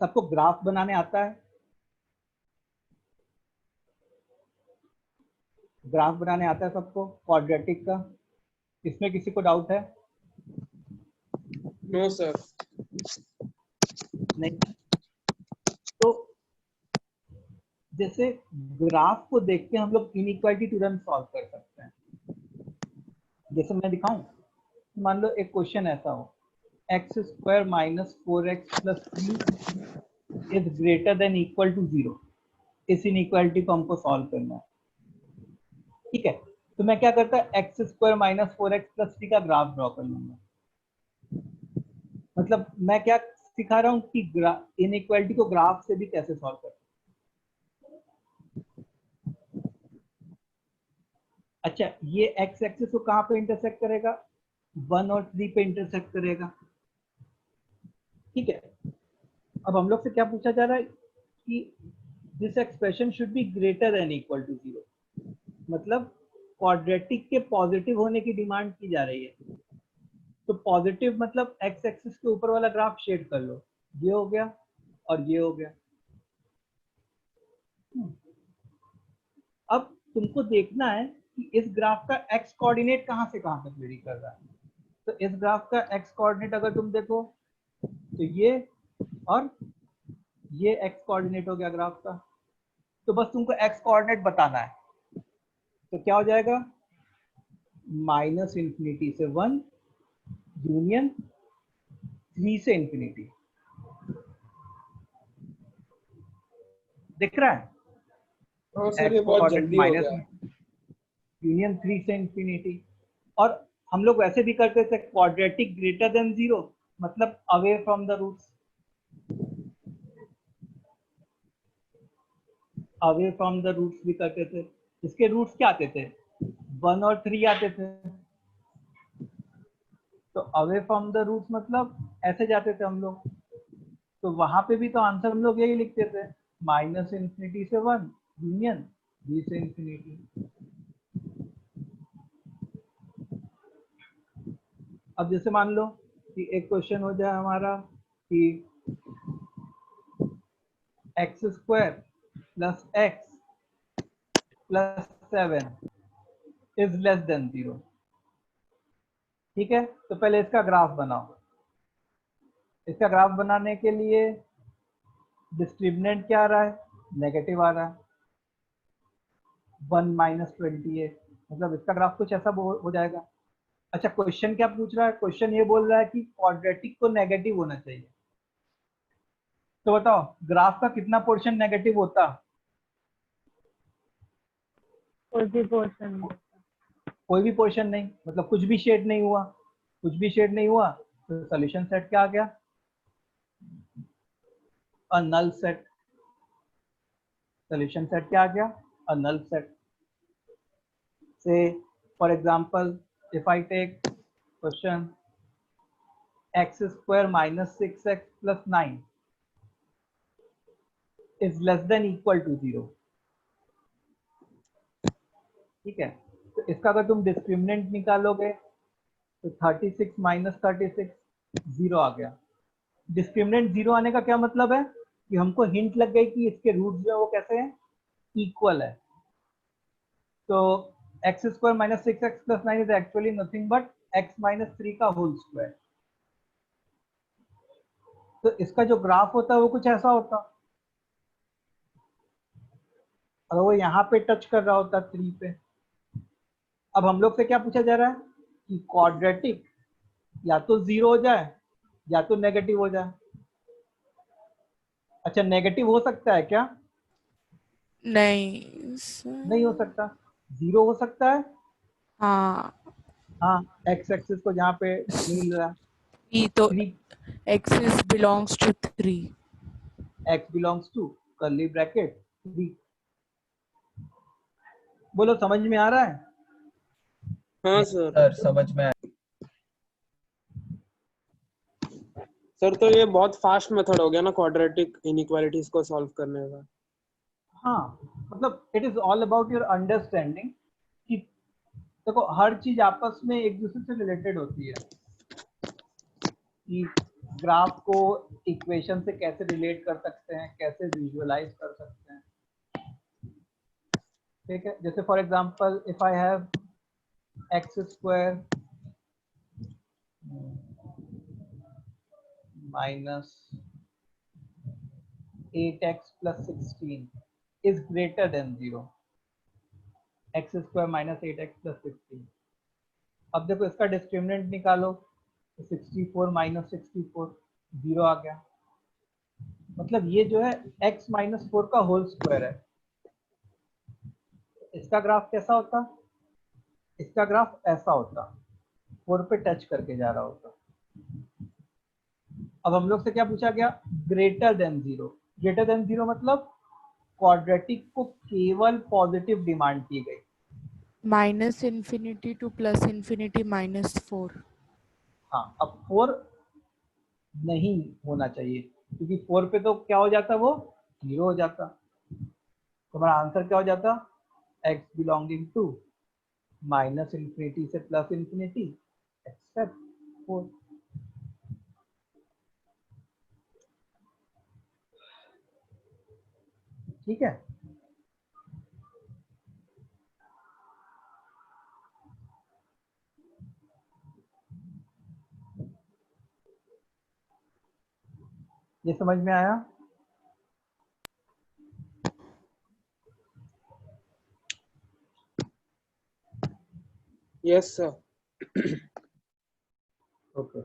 सबको ग्राफ बनाने आता है, ग्राफ बनाने आता है सबको क्वाड्रेटिक का। इसमें किसी को डाउट है? No sir. नहीं। तो जैसे ग्राफ को देख के हम लोग इनइक्वालिटी तुरंत सॉल्व कर सकते हैं। जैसे मैं दिखाऊं, मान लो एक क्वेश्चन ऐसा हो, x square minus 4x plus 3 is greater than equal to 0। इस इनइक्वालिटी को हमको सॉल्व करना है, ठीक है। तो मैं क्या करता, x square minus 4x plus 3 का ग्राफ ड्रॉ कर लूंगा। मतलब मैं क्या सिखा रहा हूँ कि इनइक्वालिटी को ग्राफ से भी कैसे सॉल्व करते हैं। अच्छा, ये एक्स एक्सिस को कहाँ पे इंटरसेक्ट करेगा, 1 और 3 पे इंटरसेक्ट करेगा, ठीक है। अब हम लोग से क्या पूछा जा रहा है कि this expression should be greater than equal to 0, मतलब क्वाड्रेटिक के पॉजिटिव होने की डिमांड की जा रही है। तो पॉजिटिव मतलब एक्स एक्सिस के ऊपर वाला ग्राफ शेड कर लो, ये हो गया और ये हो गया। अब तुमको देखना है कि इस ग्राफ का एक्स कोऑर्डिनेट कहाँ से कहाँ तक वेरी कर रहा है। तो इस ग्राफ का एक्स कोऑर्डिनेट अगर तुम देखो तो ये और ये एक्स कोऑर्डिनेट हो गया ग्राफ का। तो बस तुमको एक्स कोऑर्डिनेट बताना है, तो क्या हो जाएगा, माइनस इंफिनिटी से 1 यूनियन 3 से इंफिनिटी। दिख रहा है, हाँ सर, ये बहुत जल्दी हो माइनस गया। यूनियन 3 से इंफिनिटी। और हम लोग वैसे भी करते थे क्वाड्रेटिक ग्रेटर देन 0, मतलब away from the roots, away from the roots भी करते थे। इसके रूट्स क्या आते थे, 1 और 3 आते थे। तो अवे फ्रॉम द रूट्स मतलब ऐसे जाते थे हम लोग। तो वहां पे भी तो आंसर हम लोग यही लिखते थे, माइनस इंफिनिटी से 1 यूनियन बी से इंफिनिटी। अब जैसे मान लो कि एक क्वेश्चन हो जाए हमारा कि x square plus x plus 7 is less than 0, ठीक है। तो पहले इसका ग्राफ बनाओ। इसका ग्राफ बनाने के लिए डिस्क्रिमिनेंट क्या आ रहा है, नेगेटिव आ रहा है, 1 माइनस 28, मतलब इसका ग्राफ कुछ ऐसा हो जाएगा। अच्छा, क्वेश्चन क्या पूछ रहा है, क्वेश्चन ये बोल रहा है कि क्वाड्रेटिक को नेगेटिव होना चाहिए। तो बताओ ग्राफ का कितना पोर्शन नेगेटिव होता, कोई भी पोर्शन कोई भी पोर्शन नहीं, मतलब कुछ भी शेड नहीं हुआ, कुछ भी शेड नहीं हुआ। तो सॉल्यूशन सेट क्या आ गया, a null set. Solution set क्या आ गया, a null set. Say for example if I take question x square minus 6x plus 9 is less than equal to 0, ठीक है। तो इसका अगर तुम डिस्क्रिमिनेंट निकालोगे तो 36 माइनस 36 0 आ गया। डिस्क्रिमिनेंट 0 आने का क्या मतलब है कि हमको हिंट लग गई कि इसके रूट जो है वो कैसे हैं, इक्वल है। तो x square minus 6x plus 9 is actually nothing but x minus 3 का होल स्क्वायर। तो इसका जो ग्राफ होता है वो कुछ ऐसा होता, और वो यहाँ पे टच कर रहा होता 3 पे। अब हम लोग से क्या पूछा जा रहा है कि क्वाड्रेटिक या तो 0 हो जाए या तो नेगेटिव हो जाए। अच्छा, नेगेटिव हो सकता है क्या, नहीं नहीं हो सकता, 0 हो सकता है। हाँ, हाँ, एक्स एक्सिस को जहाँ पे मिल रहा है ये तो 3, axis belongs to 3। X belongs to curly bracket 3। बोलो समझ में आ रहा है। हाँ सर। सर समझ में आया। सर तो ये बहुत फास्ट मेथड हो गया ना क्वाड्रेटिक इनइक्वालिटीज को सॉल्व करने का। हाँ, मतलब it is all about your understanding कि देखो हर चीज आपस में एक दूसरे से रिलेटेड होती है, कि ग्राफ को इक्वेशन से कैसे रिलेट कर सकते हैं, कैसे विजुअलाइज कर सकते हैं, ठीक है। जैसे for example if I have x square minus 8x plus 16 is greater than 0, x square minus 8x plus 16। अब देखो इसका डिस्क्रिमिनेंट निकालो, 64 माइनस 64 0 आ गया। मतलब ये जो है x माइनस 4 का होल स्क्वायर है। इसका ग्राफ कैसा होता? इसका ग्राफ ऐसा होता, 4 पे टच करके जा रहा होता। अब हम लोग से क्या पूछा गया? Greater than 0। ग्रेटर देन 0 मतलब क्वाड्रेटिक को केवल पॉजिटिव डिमांड की गई। Minus infinity two plus infinity -4। हाँ, अब 4 नहीं होना चाहिए क्योंकि 4 पे तो क्या हो जाता, वो 0 हो जाता। तो हमारा आंसर क्या हो जाता? x belonging to minus infinity से प्लस इन्फिनिटी एक्सेप्ट 4। ठीक है। ये समझ में आया? Yes sir. Okay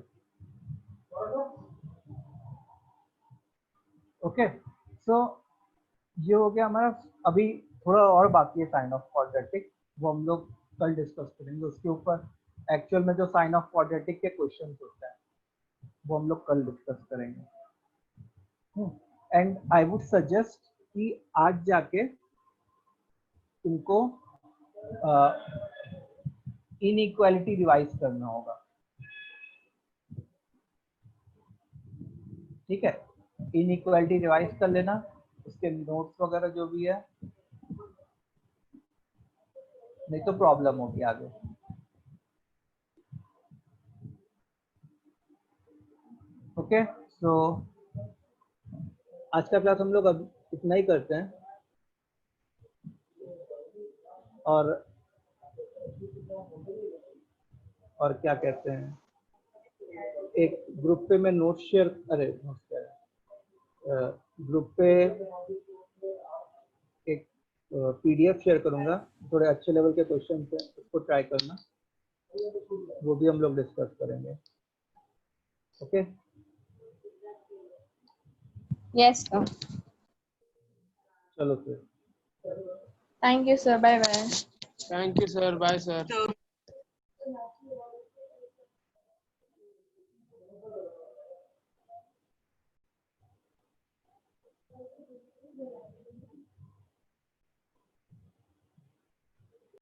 okay, so ये हो गया हमारा। अभी थोड़ा और बाकी है साइन ऑफ क्वाड्रेटिक, वो हम लोग कल डिस्कस करेंगे। उसके ऊपर एक्चुअल में जो साइन ऑफ क्वाड्रेटिक के क्वेश्चन होते हैं वो हम लोग कल डिस्कस करेंगे। एंड आई वुड सजेस्ट कि आज जाके तुमको इनइक्वालिटी रिवाइज करना होगा। ठीक है, इनइक्वालिटी रिवाइज कर लेना, उसके नोट्स वगैरह जो भी है, नहीं तो प्रॉब्लम होगी आगे। ओके, सो आज का क्लास हम लोग अब इतना ही करते हैं। और क्या कहते हैं, एक ग्रुप पे मैं नोट शेयर, ग्रुप पे एक पीडीएफ शेयर करूंगा, थोड़े अच्छे लेवल के क्वेश्चन है, उसको ट्राई करना, वो भी हम लोग डिस्कस करेंगे। Okay, Yes, sir. चलो फिर। Thank you, sir. Bye bye. Thank you sir, bye sir. तो